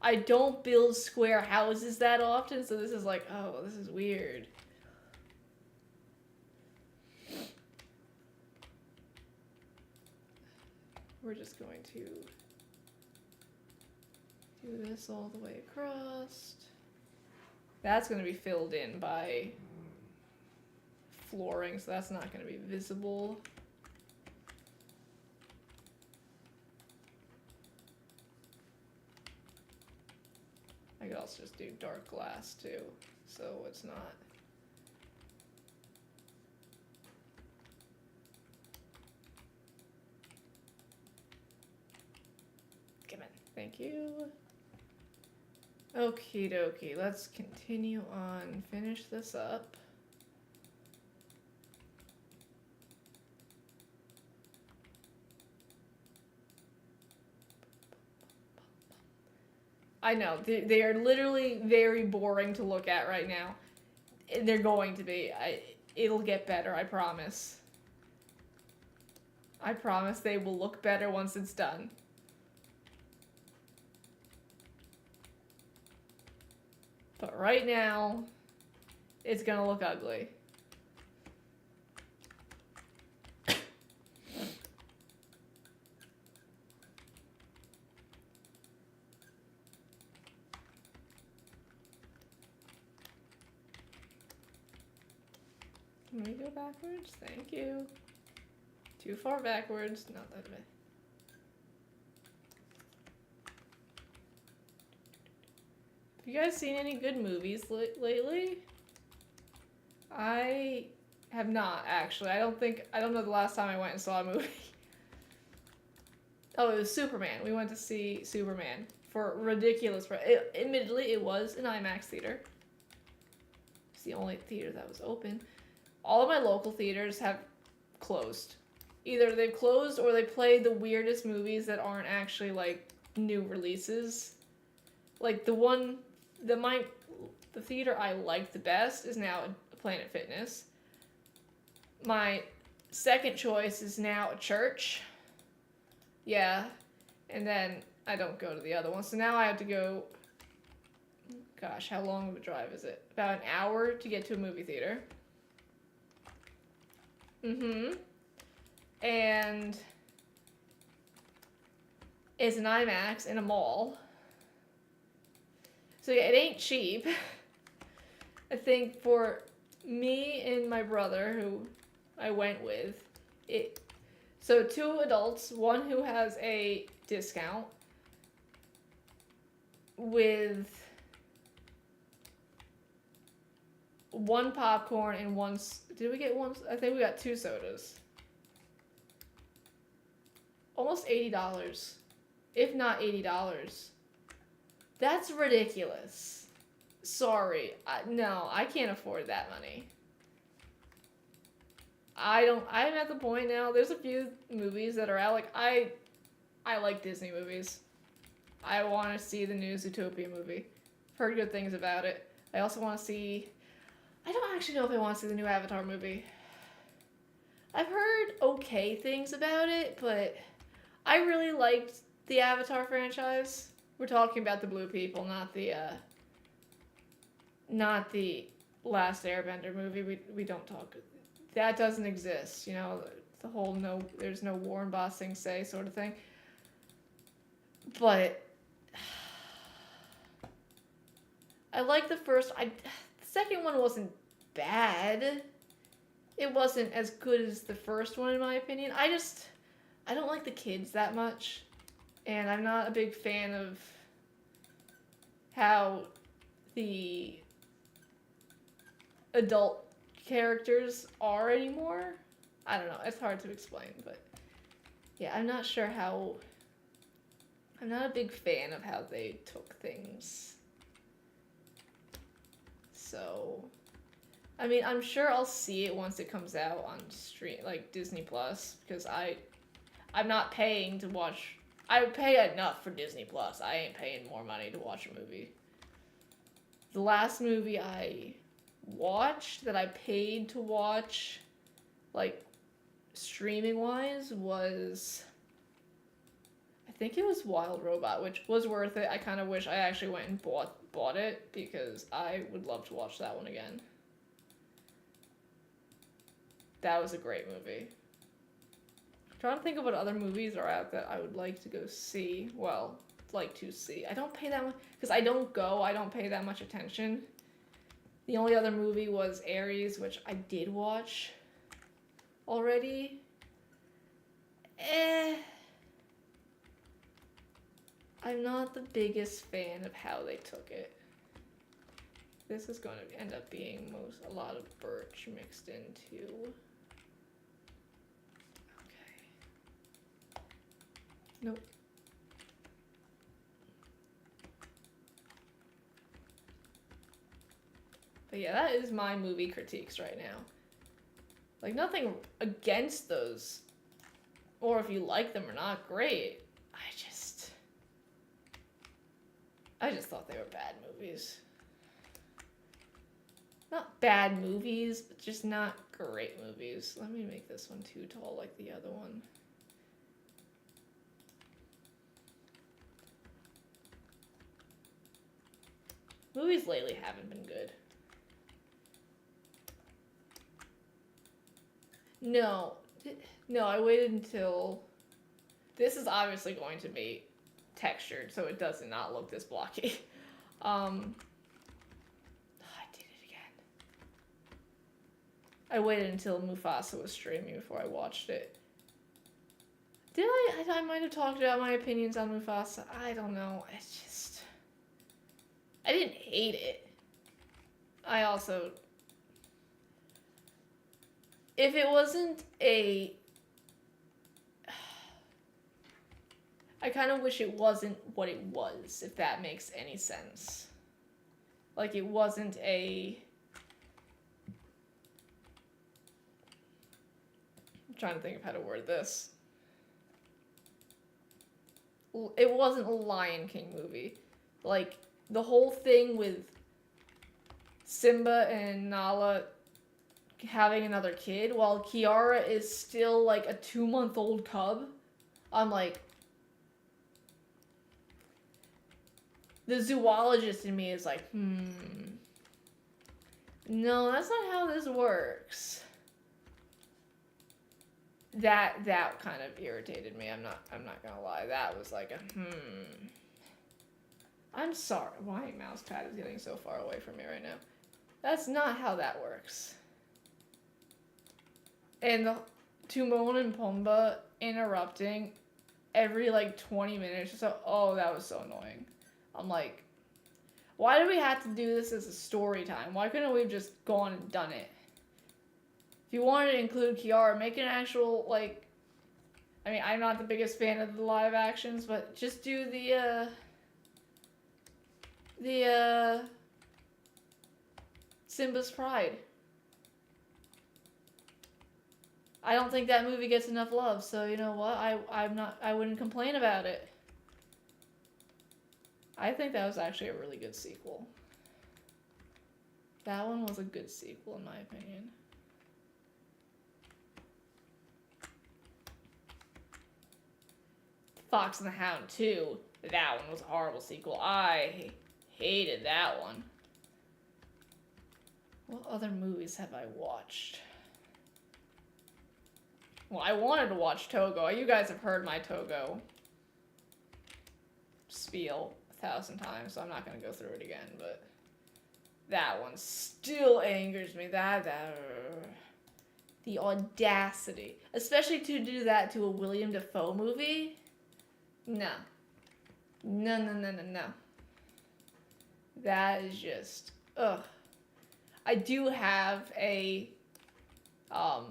I don't build square houses that often, so this is like, oh, this is weird. We're just going to do this all the way across. That's going to be filled in by flooring, so that's not going to be visible. I could also just do dark glass too, so it's not. Come in. Thank you. Okie dokie, let's continue on, finish this up. I know, they are literally very boring to look at right now. They're going to be. It'll get better, I promise. I promise they will look better once it's done. But right now, it's gonna look ugly. Can we go backwards? Thank you. Too far backwards. Not that bad. Have you guys seen any good movies lately? I have not, actually. I don't know the last time I went and saw a movie. Oh, it was Superman. We went to see Superman for ridiculous price. Admittedly, it was an IMAX theater. It's the only theater that was open. All of my local theaters have closed. Either they've closed or they play the weirdest movies that aren't actually like new releases. Like the theater I liked the best is now Planet Fitness. My second choice is now a church. Yeah. And then I don't go to the other one. So now I have to go, gosh, how long of a drive is it? About an hour to get to a movie theater. And it's an IMAX in a mall. So yeah, it ain't cheap. I think for me and my brother, who I went with, so 2 adults, one who has a discount with 1 popcorn and 1, did we get 1? I think we got 2 sodas. Almost $80, if not $80. That's ridiculous. Sorry, no, I can't afford that money. I'm at the point now, there's a few movies that are out, like, I like Disney movies. I want to see the new Zootopia movie. Heard good things about it. I also want to see... I don't actually know if I want to see the new Avatar movie. I've heard okay things about it, but I really liked the Avatar franchise. We're talking about the blue people, not the Last Airbender movie. We don't talk... That doesn't exist, you know, the whole there's no Warren Boss thing say sort of thing. But I like the first. The second one wasn't bad. It wasn't as good as the first one in my opinion. I don't like the kids that much, and I'm not a big fan of how the adult characters are anymore. I don't know. It's hard to explain, but yeah, I'm not sure how. I'm not a big fan of how they took things. So, I mean, I'm sure I'll see it once it comes out on stream, like Disney Plus, because I'm not paying to watch. I would pay enough for Disney Plus. I ain't paying more money to watch a movie. The last movie I watched that I paid to watch, like streaming wise, was, I think it was Wild Robot, which was worth it. I kind of wish I actually went and bought it, because I would love to watch that one again. That was a great movie. I'm trying to think of what other movies are out that I would like to go see. Well, like to see. I don't pay that much, because I don't pay that much attention. The only other movie was Aries, which I did watch already. I'm not the biggest fan of how they took it. This is going to end up being a lot of birch mixed into. Okay. Nope. But yeah, that is my movie critiques right now. Like, nothing against those, or if you like them or not, great. I just thought they were bad movies. Not bad movies, but just not great movies. Let me make this one too tall like the other one. Movies lately haven't been good. No, I waited until... This is obviously going to be textured, so it does not look this blocky. I did it again. I waited until Mufasa was streaming before I watched it. Did I might have talked about my opinions on Mufasa. I don't know. It's just... I didn't hate it. I also... If it wasn't a... I kind of wish it wasn't what it was, if that makes any sense. Like, it wasn't a... I'm trying to think of how to word this. It wasn't a Lion King movie. Like, the whole thing with Simba and Nala having another kid, while Kiara is still, like, a 2-month-old cub, I'm like... The zoologist in me is like, no, that's not how this works. That kind of irritated me. I'm not gonna lie. That was like a I'm sorry. My mouse pad is getting so far away from me right now. That's not how that works. And the Timon and Pumbaa interrupting every like 20 minutes or so. Oh, that was so annoying. I'm like, why do we have to do this as a story time? Why couldn't we have just gone and done it? If you wanted to include Kiara, make an actual, like... I mean, I'm not the biggest fan of the live actions, but just do the Simba's Pride. I don't think that movie gets enough love, so you know what? I wouldn't complain about it. I think that was actually a really good sequel. That one was a good sequel in my opinion. Fox and the Hound 2. That one was a horrible sequel. I hated that one. What other movies have I watched? Well, I wanted to watch Togo. You guys have heard my Togo spiel 1,000 times, so I'm not going to go through it again, but that one still angers me. The audacity. Especially to do that to a William Dafoe movie. No. No. That is just, ugh. I do have a, a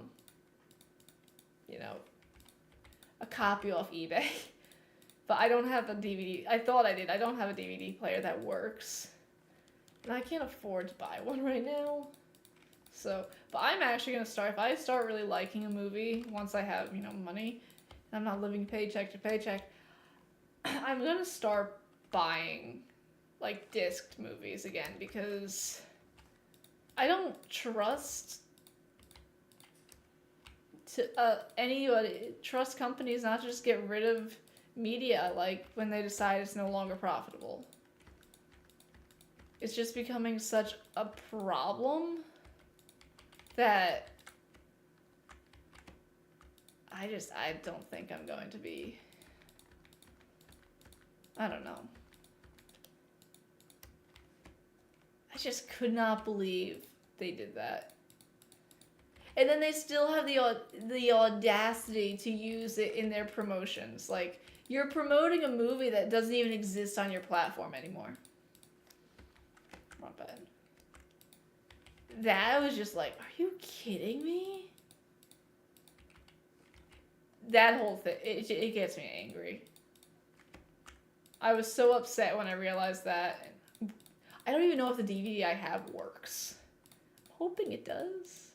copy off eBay, but I don't have a DVD. I thought I did. I don't have a DVD player that works, and I can't afford to buy one right now. So, but I'm actually gonna start. If I start really liking a movie once I have money, and I'm not living paycheck to paycheck, I'm gonna start buying like disced movies again because I don't trust trust companies not to just get rid of media like when they decide it's no longer profitable. It's just becoming such a problem that I don't think I'm going to be, I don't know. I just could not believe they did that. And then they still have the audacity to use it in their promotions. Like, you're promoting a movie that doesn't even exist on your platform anymore. Not bad. That was just like, are you kidding me? That whole thing, it gets me angry. I was so upset when I realized that. I don't even know if the DVD I have works. I'm hoping it does.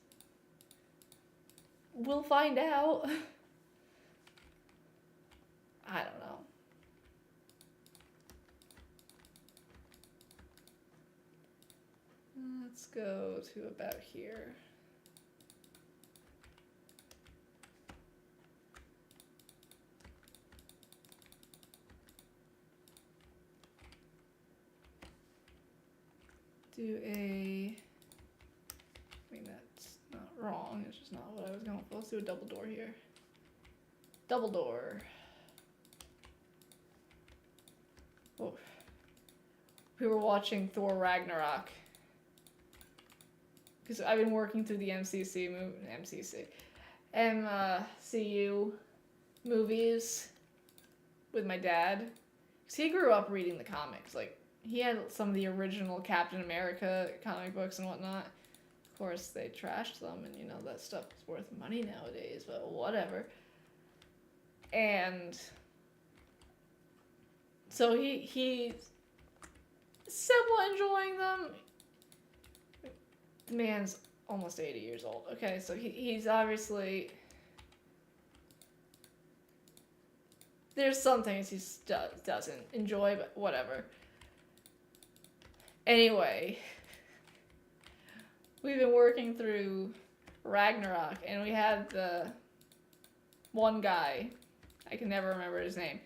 We'll find out. I don't know. Let's go to about here. I mean, that's not wrong, it's just not what I was going for. Let's do a double door here. Double door. Oh. We were watching Thor Ragnarok. Because I've been working through the MCU movies with my dad. Because he grew up reading the comics, like, he had some of the original Captain America comic books and whatnot. Of course, they trashed them, and that stuff is worth money nowadays, but whatever. And so he's somewhat enjoying them. The man's almost 80 years old. Okay, so he's obviously... There's some things he doesn't enjoy, but whatever. Anyway, we've been working through Ragnarok, and we had the one guy, I can never remember his name,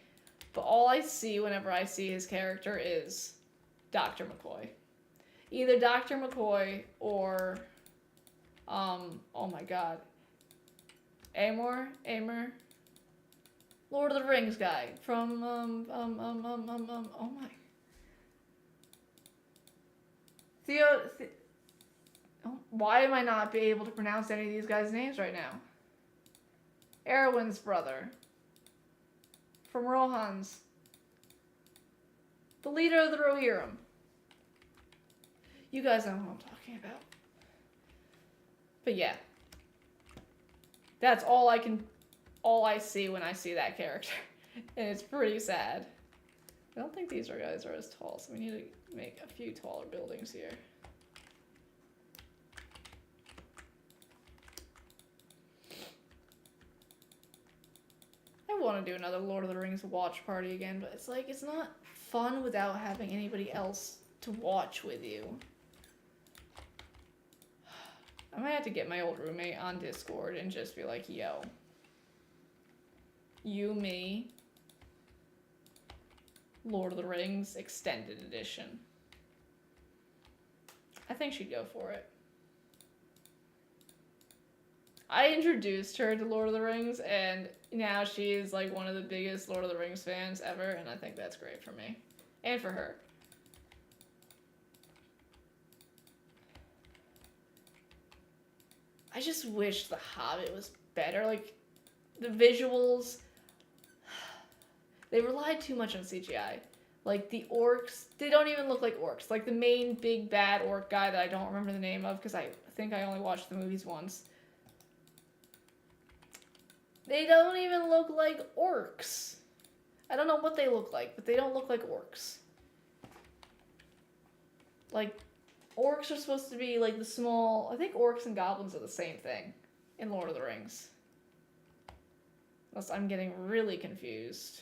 but all I see whenever I see his character is Dr. McCoy. Either Dr. McCoy or, oh my god, Amor? Lord of the Rings guy from, oh my... Why am I not be able to pronounce any of these guys' names right now? Erwin's brother. From Rohan's. The leader of the Rohirrim. You guys know who I'm talking about. But yeah. That's all I see when I see that character. And it's pretty sad. I don't think these guys are as tall, so we need to make a few taller buildings here. I want to do another Lord of the Rings watch party again, but it's like, it's not fun without having anybody else to watch with you. I might have to get my old roommate on Discord and just be like, yo, you, me, Lord of the Rings Extended Edition. I think she'd go for it. I introduced her to Lord of the Rings, and now she's like one of the biggest Lord of the Rings fans ever, and I think that's great for me. And for her. I just wish The Hobbit was better. Like, the visuals, they relied too much on CGI. Like, the orcs, they don't even look like orcs. Like, the main big bad orc guy that I don't remember the name of, because I think I only watched the movies once. They don't even look like orcs. I don't know what they look like, but they don't look like orcs. Like, orcs are supposed to be like the small... I think orcs and goblins are the same thing in Lord of the Rings. Unless I'm getting really confused.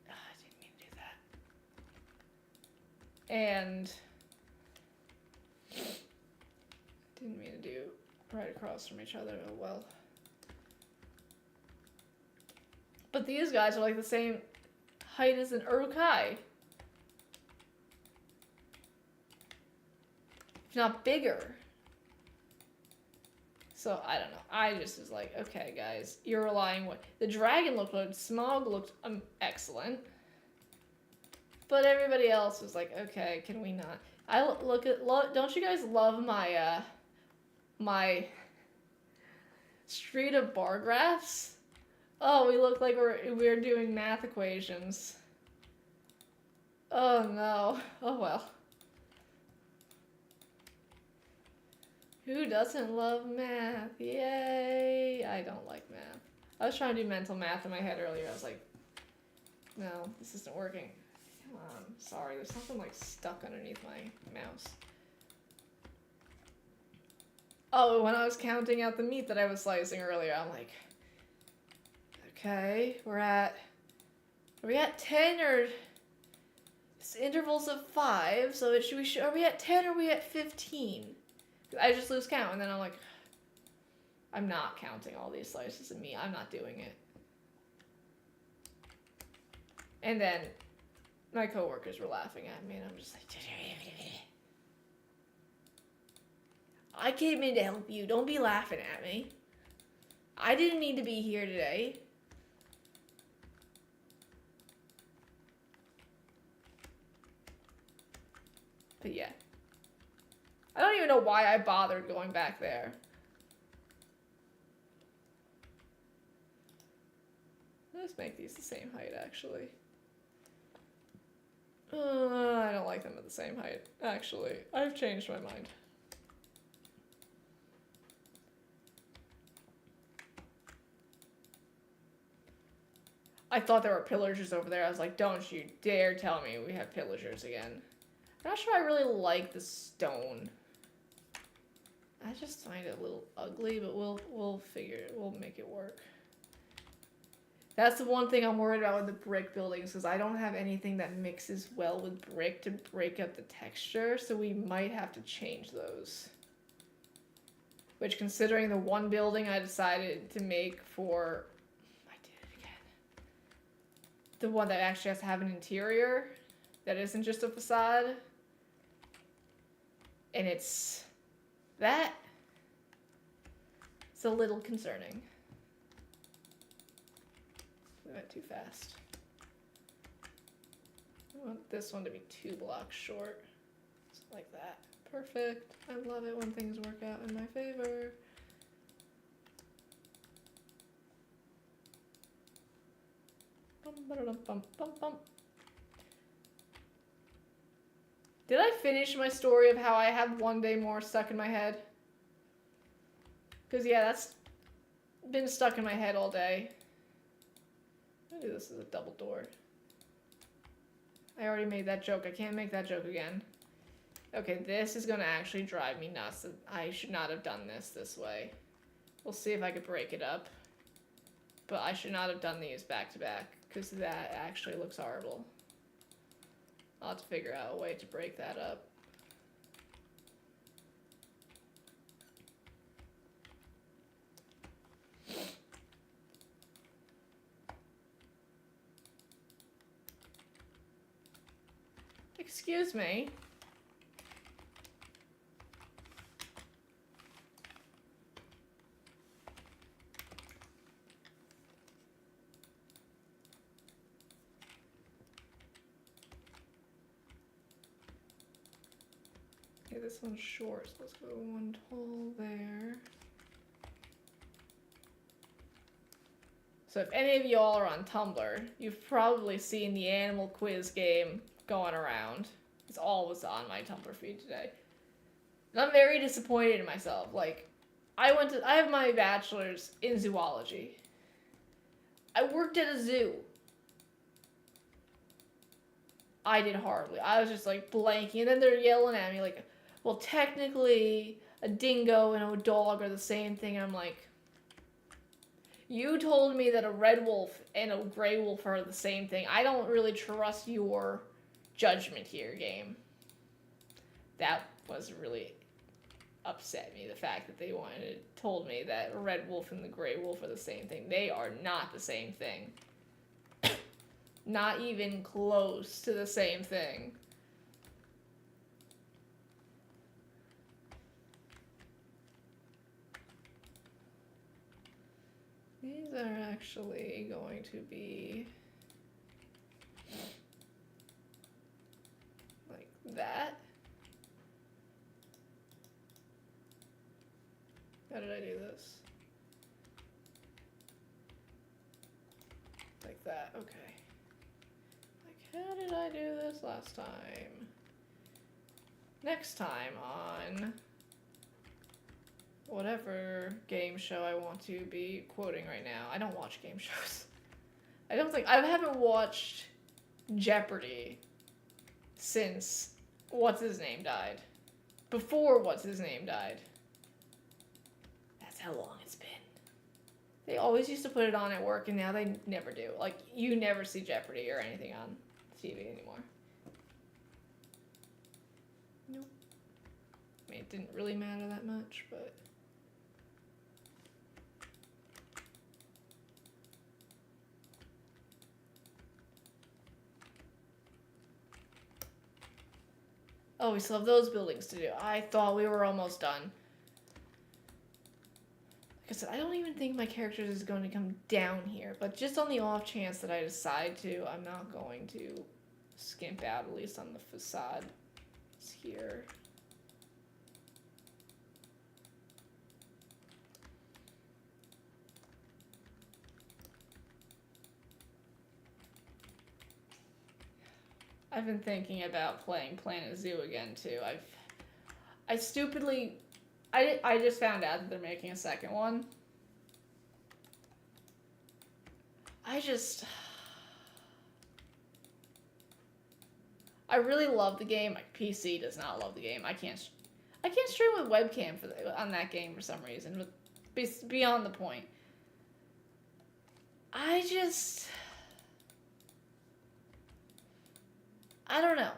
I didn't mean to do that. And... didn't mean to do right across from each other. Oh well. But these guys are like the same height as an Uruk-hai. If not bigger. So, I don't know. I just was like, okay, guys, you're relying what... The dragon looked good. Smaug looked excellent. But everybody else was like, okay, can we not... don't you guys love my, my street of bar graphs? Oh, we look like we're doing math equations. Oh, no. Oh, well. Who doesn't love math? Yay! I don't like math. I was trying to do mental math in my head earlier. I was like, no, this isn't working. Come on. Sorry, there's something like stuck underneath my mouse. Oh, when I was counting out the meat that I was slicing earlier, I'm like, okay, are we at 10 or it's intervals of 5? So are we at 10 or are we at 15? I just lose count, and then I'm like, I'm not counting all these slices of meat. I'm not doing it. And then my coworkers were laughing at me, and I'm just like, I came in to help you. Don't be laughing at me. I didn't need to be here today. But yeah. I don't even know why I bothered going back there. Let's make these the same height, actually. I don't like them at the same height, actually. I've changed my mind. I thought there were pillagers over there. I was like, don't you dare tell me we have pillagers again. I'm not sure I really like the stone. I just find it a little ugly, but we'll make it work. That's the one thing I'm worried about with the brick buildings, because I don't have anything that mixes well with brick to break up the texture, so we might have to change those. Which, considering the one building I decided to make for... I did it again. The one that actually has to have an interior that isn't just a facade. And it's... that... it's a little concerning. We went too fast. I want this one to be 2 blocks short. Just like that. Perfect. I love it when things work out in my favor. Bum, ba-da-dum, bum, bum, bum. Did I finish my story of how I have one day more stuck in my head? Because, yeah, that's been stuck in my head all day. Maybe this is a double door. I already made that joke. I can't make that joke again. Okay, this is going to actually drive me nuts. I should not have done this way. We'll see if I could break it up. But I should not have done these back to back. because that actually looks horrible. I'll have to figure out a way to break that up. Excuse me. Okay, this one's short, so let's go one tall there. So if any of y'all are on Tumblr, you've probably seen the animal quiz game going around. It's always on my Tumblr feed today. And I'm very disappointed in myself. Like, I have my bachelor's in zoology. I worked at a zoo. I did horribly. I was just like blanking, and then they're yelling at me like, well, technically a dingo and a dog are the same thing. I'm like, you told me that a red wolf and a gray wolf are the same thing. I don't really trust your judgment here, game. That was really upset me, the fact that they told me that a red wolf and the gray wolf are the same thing. They are not the same thing. Not even close to the same thing. These are actually going to be like that. How did I do this? Like that, okay. Like, how did I do this last time? Next time on whatever game show I want to be quoting right now. I don't watch game shows. I haven't watched Jeopardy since What's-His-Name died. Before What's-His-Name died. That's how long it's been. They always used to put it on at work, and now they never do. Like, you never see Jeopardy or anything on TV anymore. Nope. I mean, it didn't really matter that much, but... Oh, we still have those buildings to do. I thought we were almost done. Like I said, I don't even think my character is going to come down here, but just on the off chance that I decide to, I'm not going to skimp out, at least on the facade. It's here. I've been thinking about playing Planet Zoo again too. I just found out that they're making a second one. I really love the game. My PC does not love the game. I can't stream with webcam on that game for some reason. But beyond the point. I don't know.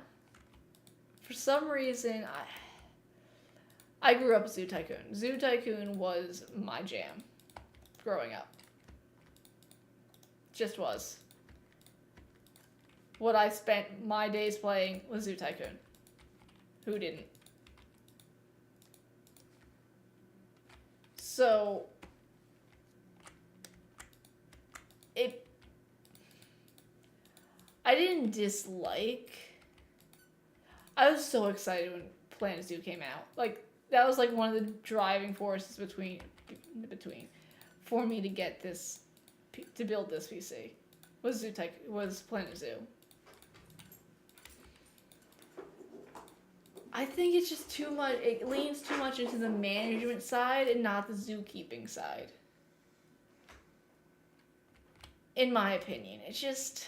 For some reason, I grew up with Zoo Tycoon. Zoo Tycoon was my jam growing up. Just was. What I spent my days playing was Zoo Tycoon. Who didn't? So, I didn't dislike. I was so excited when Planet Zoo came out. Like, that was like one of the driving forces for me to get this, to build this PC. Was Planet Zoo. I think it's just too much. It leans too much into the management side and not the zookeeping side. In my opinion, it's just.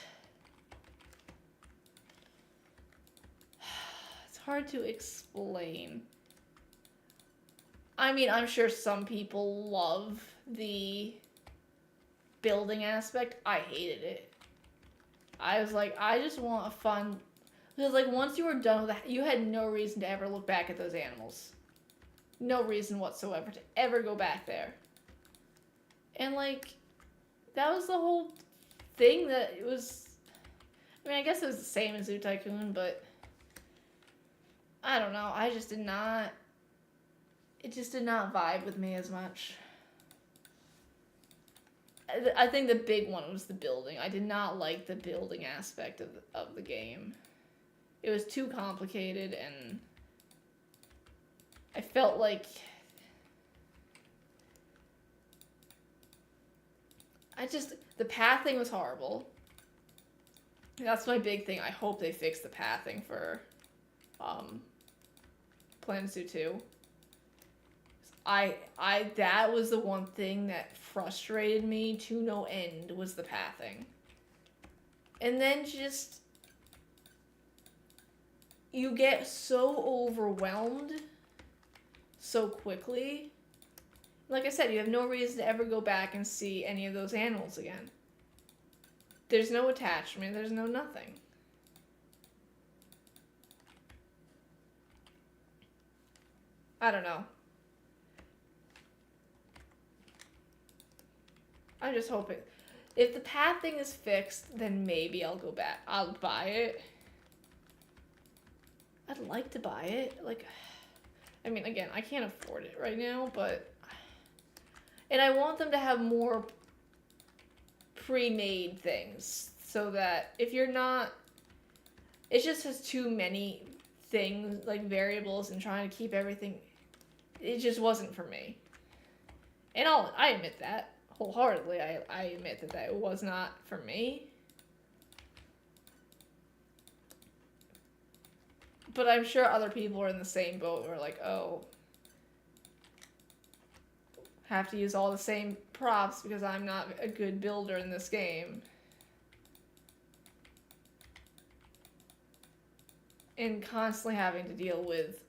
It's hard to explain. I mean, I'm sure some people love the building aspect. I hated it. I was like, I just want a fun. Because, like, once you were done with that, you had no reason to ever look back at those animals. No reason whatsoever to ever go back there. And, like, that was the whole thing that it was. I mean, I guess it was the same as Zoo Tycoon, but I don't know. I just did not. It just did not vibe with me as much. I think the big one was the building. I did not like the building aspect of the game. It was too complicated, and I felt like the pathing was horrible. That's my big thing. I hope they fix the pathing for Planet Zoo 2. That was the one thing that frustrated me to no end, was the pathing. And then just you get so overwhelmed so quickly. Like I said, you have no reason to ever go back and see any of those animals again. There's no attachment, there's no nothing. I don't know. I just hope it. If the pathing is fixed, then maybe I'll go back. I'll buy it. I'd like to buy it. Like, I mean, again, I can't afford it right now, but. And I want them to have more pre-made things so that if you're not. It just has too many things, like variables, and trying to keep everything. It just wasn't for me. And I admit that. Wholeheartedly, I admit that it was not for me. But I'm sure other people are in the same boat who are like, oh, have to use all the same props because I'm not a good builder in this game. And constantly having to deal with,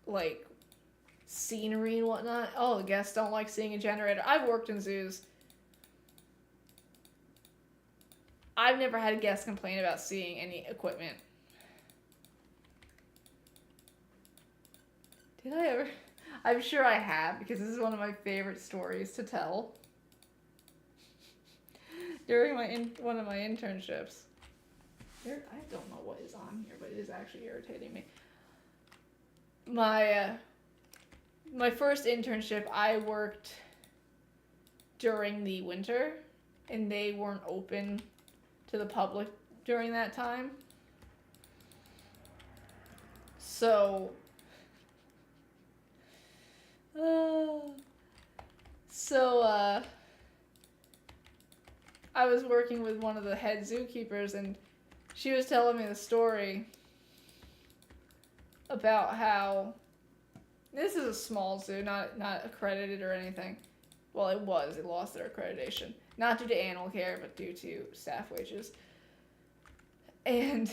like, scenery and whatnot. Oh, the guests don't like seeing a generator. I've worked in zoos. I've never had a guest complain about seeing any equipment. Did I ever? I'm sure I have, because this is one of my favorite stories to tell. During one of my internships. I don't know what is on here, but it is actually irritating me. My first internship, I worked during the winter, and they weren't open to the public during that time. So, I was working with one of the head zookeepers, and she was telling me the story about how this is a small zoo, not accredited or anything. Well, it lost their accreditation. Not due to animal care, but due to staff wages. And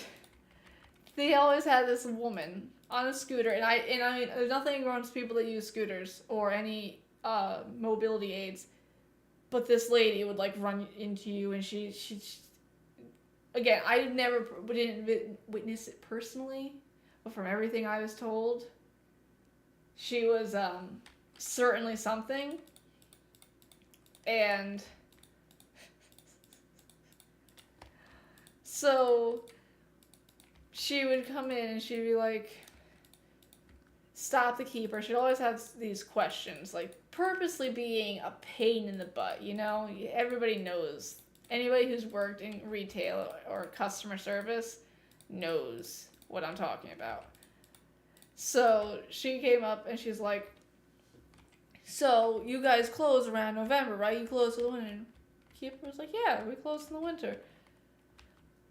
they always had this woman on a scooter, and I mean, there's nothing against people that use scooters or any mobility aids, but this lady would like run into you, and she again, I didn't witness it personally, but from everything I was told, she was certainly something. And so she would come in and she'd be like, stop the keeper. She'd always have these questions, like purposely being a pain in the butt, you know? Everybody knows. Anybody who's worked in retail or customer service knows what I'm talking about. So she came up and she's like, so you guys close around November, right? You close for the winter. Keeper was like, yeah, we close in the winter.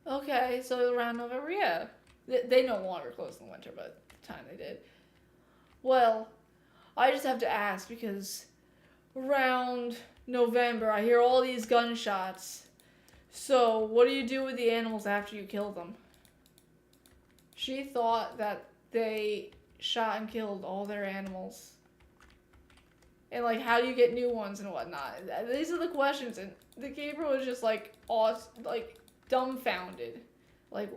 Okay, so around November, yeah. They no longer close in the winter, but at the time they did. Well, I just have to ask because around November I hear all these gunshots. So what do you do with the animals after you kill them? She thought that they shot and killed all their animals. And, like, how do you get new ones and whatnot? These are the questions, and the keeper was just, like, dumbfounded. Like,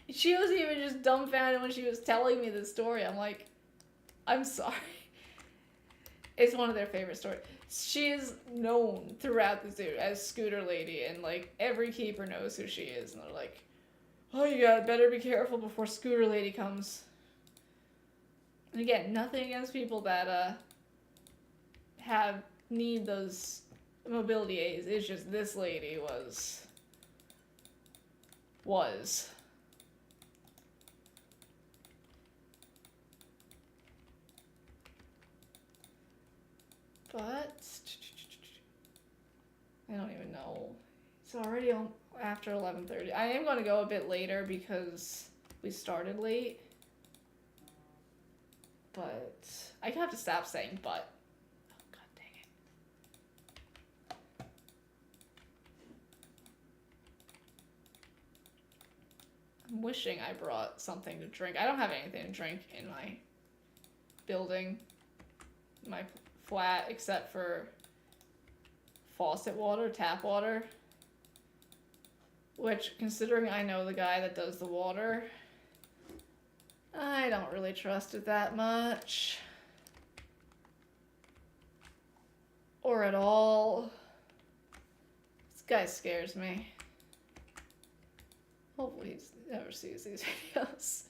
she was even just dumbfounded when she was telling me the story. I'm like, I'm sorry. It's one of their favorite stories. She is known throughout the zoo as Scooter Lady, and like every keeper knows who she is, and they're like, oh, you gotta better be careful before Scooter Lady comes. And again, nothing against people that need those mobility aids. It's just this lady was. But I don't even know. It's already after 11:30. I am going to go a bit later because we started late. But I have to stop saying but. Oh, god dang it. I'm wishing I brought something to drink. I don't have anything to drink in my building, my flat, except for faucet water, tap water. Which, considering I know the guy that does the water, I don't really trust it that much. Or at all. This guy scares me. Hopefully he never sees these videos.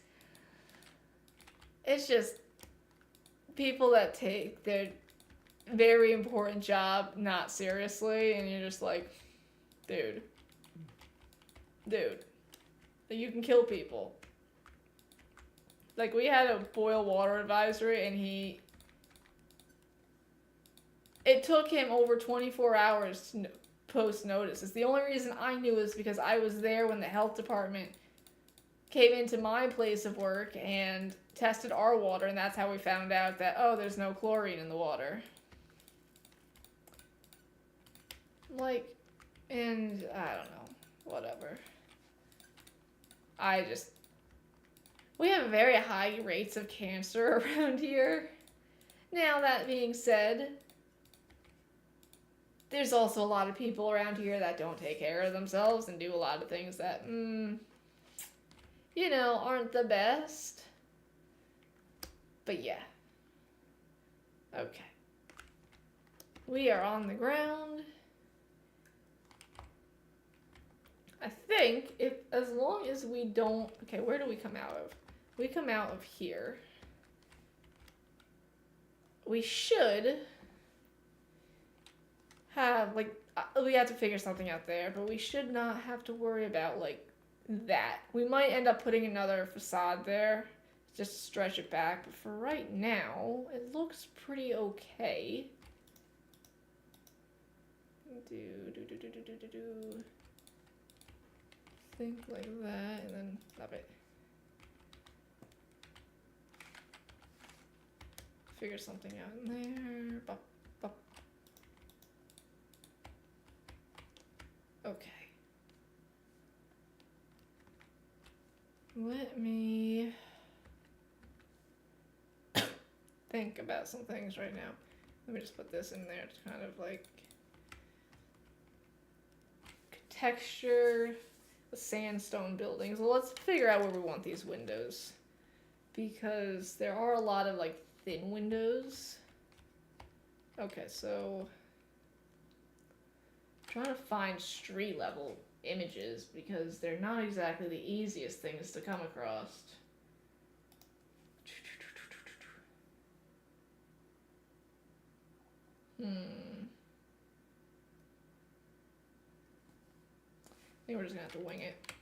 It's just people that take their very important job not seriously, and you're just like, dude, you can kill people. Like, we had a boil water advisory, and it took him over 24 hours to post notice. It's the only reason I knew is because I was there when the health department came into my place of work and tested our water, and that's how we found out that, oh, there's no chlorine in the water. Like, and I don't know, whatever. We have very high rates of cancer around here. Now, that being said, there's also a lot of people around here that don't take care of themselves and do a lot of things that, aren't the best. But yeah. Okay. We are on the ground. I think as long as we don't... Okay, where do we come out of? We come out of here. We should have, like, we have to figure something out there, but we should not have to worry about, like, that. We might end up putting another facade there, just stretch it back, but for right now, it looks pretty okay. Think like that, and then stop it. Figure something out in there. Bop, bop. Okay. Let me think about some things right now. Let me just put this in there to kind of like texture the sandstone buildings. Well, let's figure out where we want these windows, because there are a lot of like thin windows. Okay, so I'm trying to find street level images because they're not exactly the easiest things to come across. I think we're just gonna have to wing it.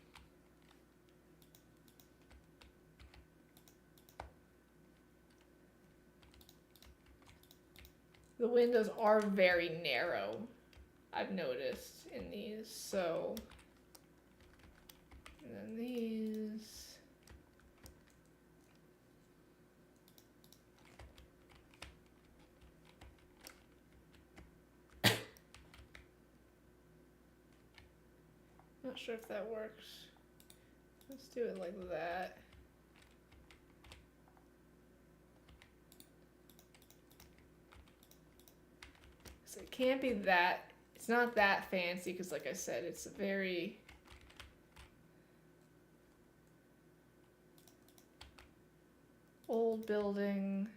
The windows are very narrow, I've noticed in these, so. And then these. Not sure if that works. Let's do it like that. So it can't be that It's not that fancy because, like I said, it's a very old building.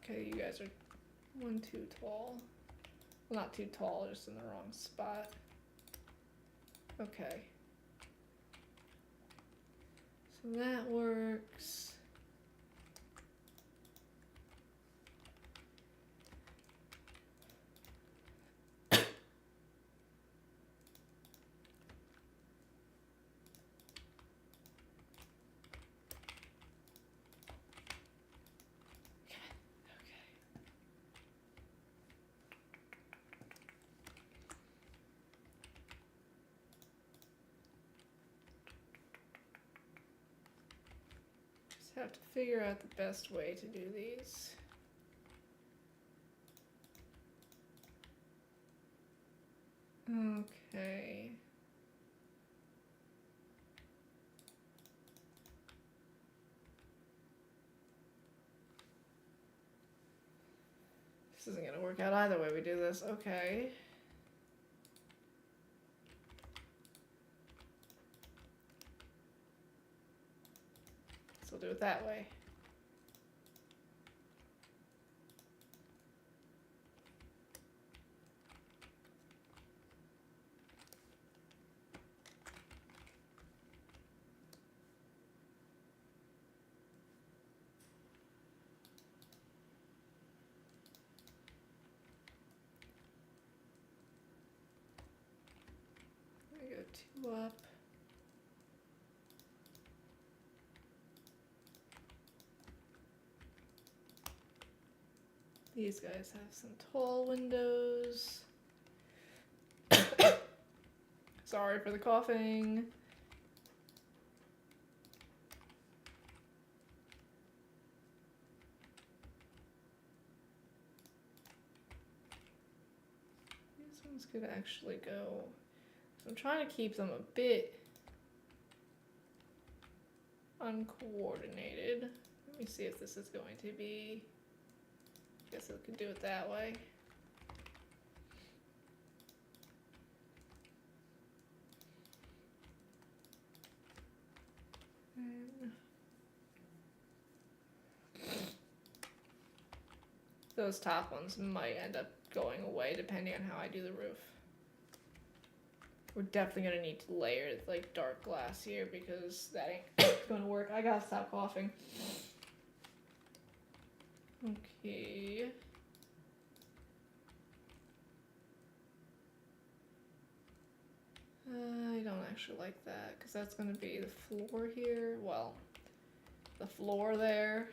Okay, you guys are one too tall. Well, not too tall, just in the wrong spot. Okay. So that works. Have to figure out the best way to do these. Okay. This isn't gonna work out either way we do this. Okay. So we'll do it that way. I go 2 up. These guys have some tall windows. Sorry for the coughing. These ones could actually go. So I'm trying to keep them a bit uncoordinated. Let me see if this is going to be. Guess I could do it that way. Those top ones might end up going away depending on how I do the roof. We're definitely gonna need to layer like dark glass here because that ain't gonna work. I gotta stop coughing. Okay. I don't actually like that because that's gonna be the floor here. Well, the floor there.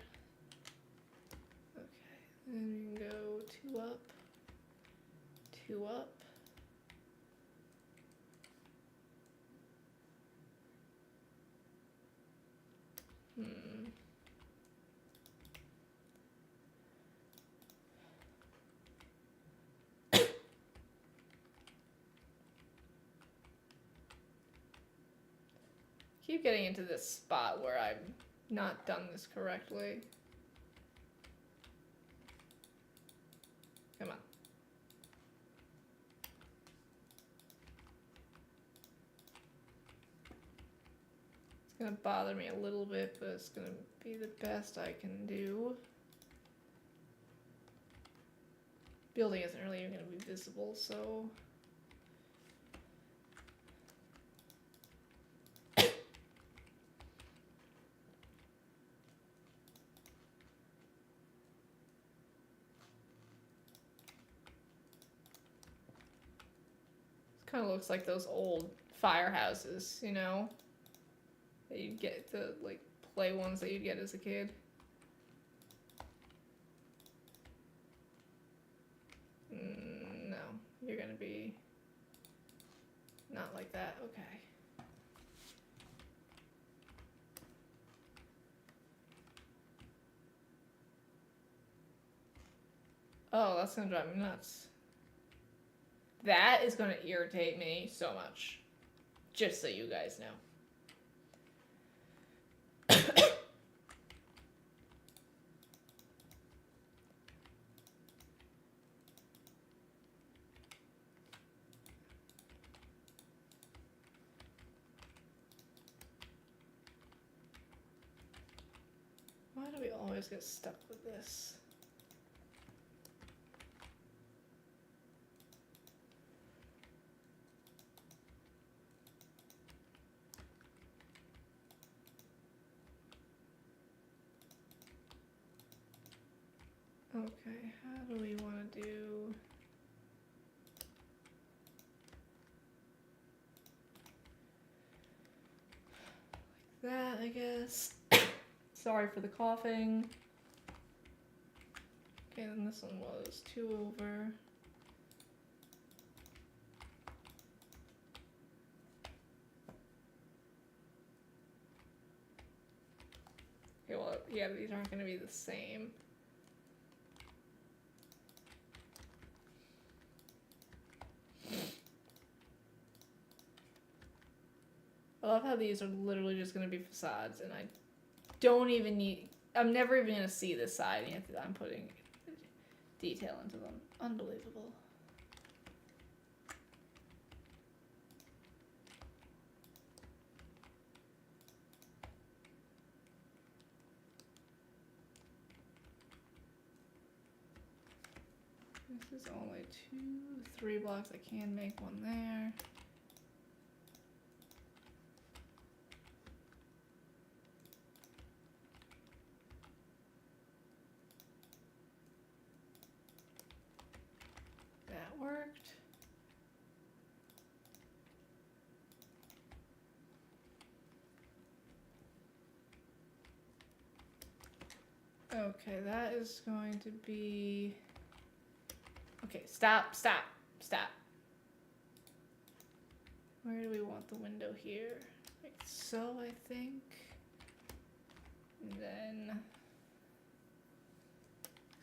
Okay, then we can go 2 up, 2 up. Keep getting into this spot where I've not done this correctly. Come on. It's gonna bother me a little bit, but it's gonna be the best I can do. Building isn't really even gonna be visible, so. Kind of looks like those old firehouses, you know, that you'd get, the like play ones that you'd get as a kid. No, you're gonna be not like that. Okay. Oh, that's gonna drive me nuts. That is gonna irritate me so much. Just so you guys know. Why do we always get stuck with this? Okay, how do we want to do... like that, I guess. Sorry for the coughing. Okay, then this one was 2 over. Okay, well, yeah, these aren't going to be the same. I love how these are literally just going to be facades, and I don't even need... I'm never even going to see this side, and yet I'm putting detail into them. Unbelievable. This is only 3 blocks. I can make one there. That worked. Okay, that is going to be... Okay, stop. Where do we want the window here? Like so, I think. And then...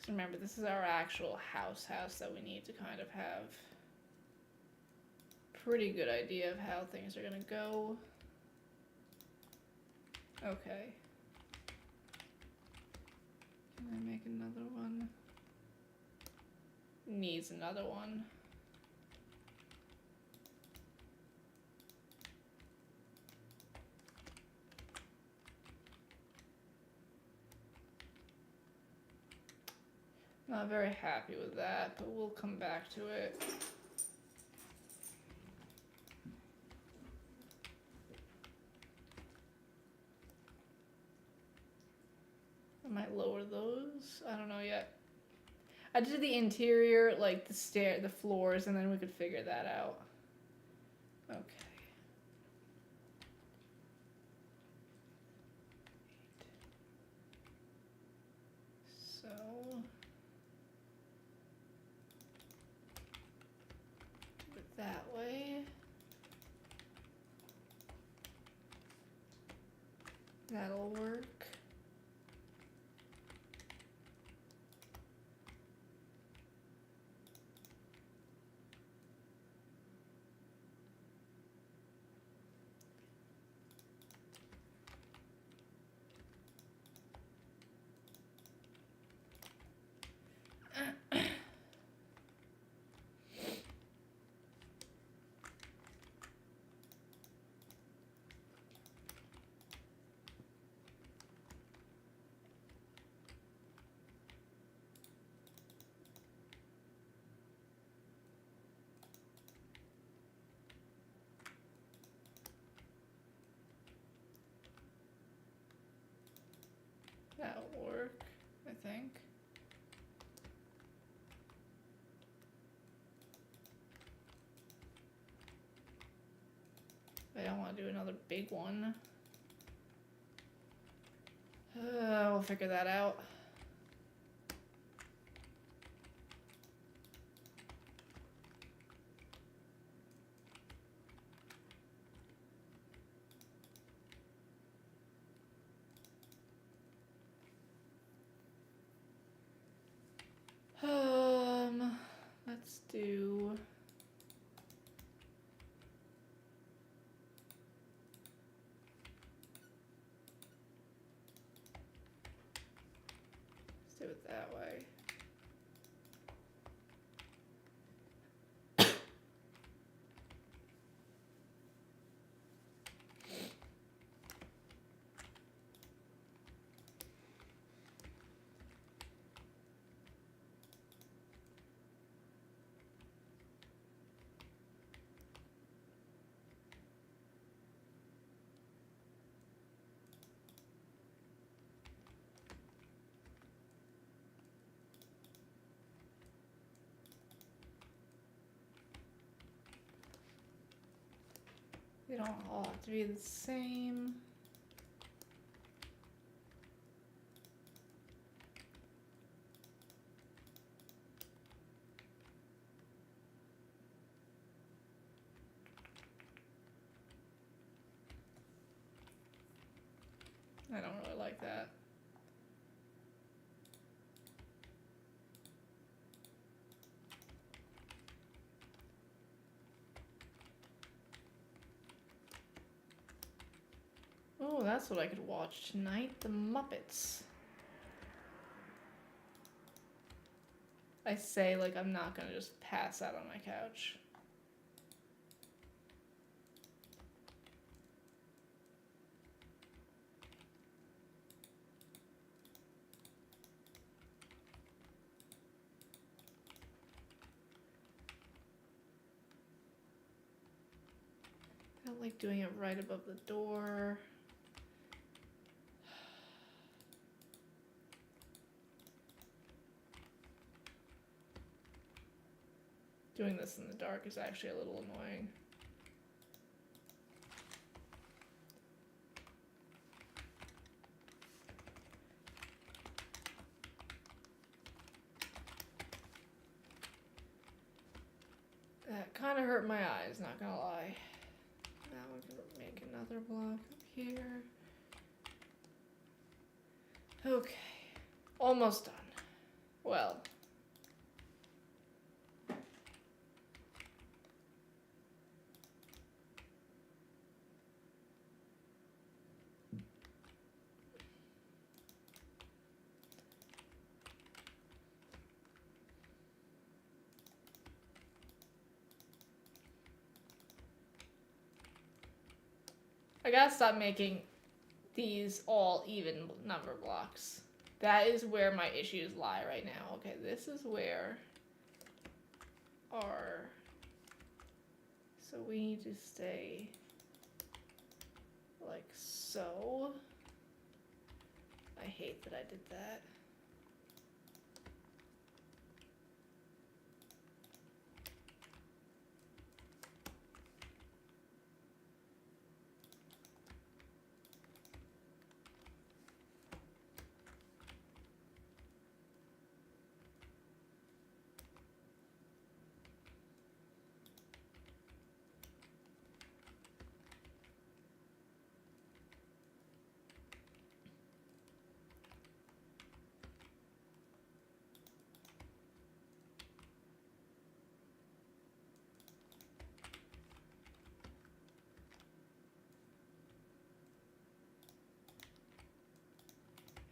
So remember, this is our actual house that we need to kind of have a pretty good idea of how things are gonna go. Okay. Can I make another one? Needs another one. Not very happy with that, but we'll come back to it. I might lower those. I don't know yet. I did the interior, like the floors, and then we could figure that out. Okay. So do it that way. That'll work. That'll work, I think. I don't want to do another big one. We'll figure that out. Let's do... do it that way. They don't all have to be the same. I don't really like that. Oh, that's what I could watch tonight. The Muppets. I say like I'm not gonna just pass out on my couch. I don't like doing it right above the door. Doing this in the dark is actually a little annoying. That kind of hurt my eyes, not gonna lie. Now we're gonna make another block up here. Okay, almost done. Well. I gotta stop making these all even number blocks. That is where my issues lie right now. Okay, this is where our... So we need to stay like so. I hate that I did that.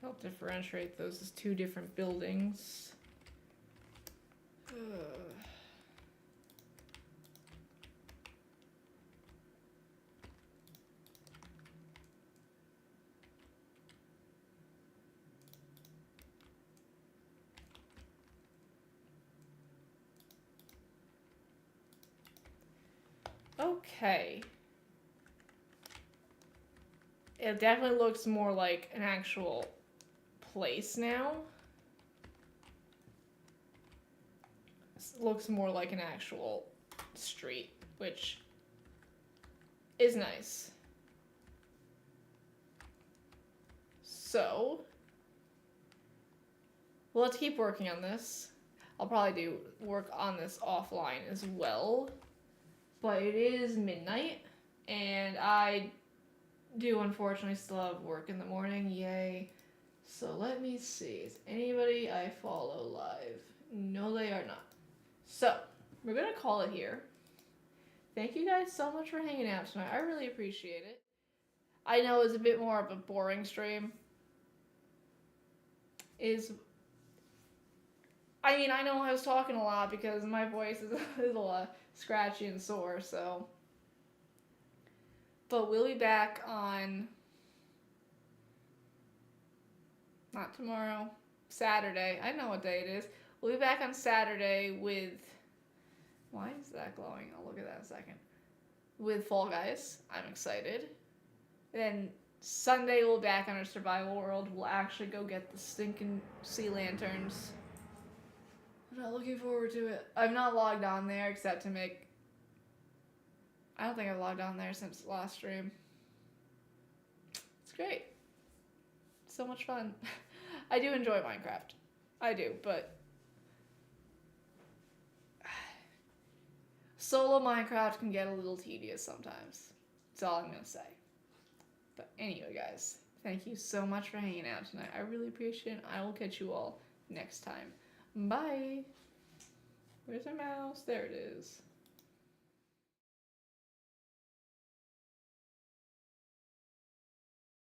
Help differentiate those as two different buildings. Okay. It definitely looks more like an actual place now. It looks more like an actual street, which is nice. So, well, let's keep working on this. I'll probably do work on this offline as well. But it is midnight, and I do unfortunately still have work in the morning. Yay. So let me see. Is anybody I follow live? No, they are not. So, we're going to call it here. Thank you guys so much for hanging out tonight. I really appreciate it. I know it's a bit more of a boring stream. I mean, I know I was talking a lot because my voice is a little scratchy and sore, so. But we'll be back on. Not tomorrow. Saturday. I know what day it is. We'll be back on Saturday with. Why is that glowing? I'll look at that in a second. With Fall Guys. I'm excited. Then Sunday we'll be back on our survival world. We'll actually go get the stinking sea lanterns. I'm not looking forward to it. I've not logged on there except to make. I don't think I've logged on there since the last stream. It's great. So much fun. I do enjoy Minecraft. I do, but solo Minecraft can get a little tedious sometimes. That's all I'm gonna say. But anyway, guys, thank you so much for hanging out tonight. I really appreciate it. I will catch you all next time. Bye. Where's our mouse? There it is.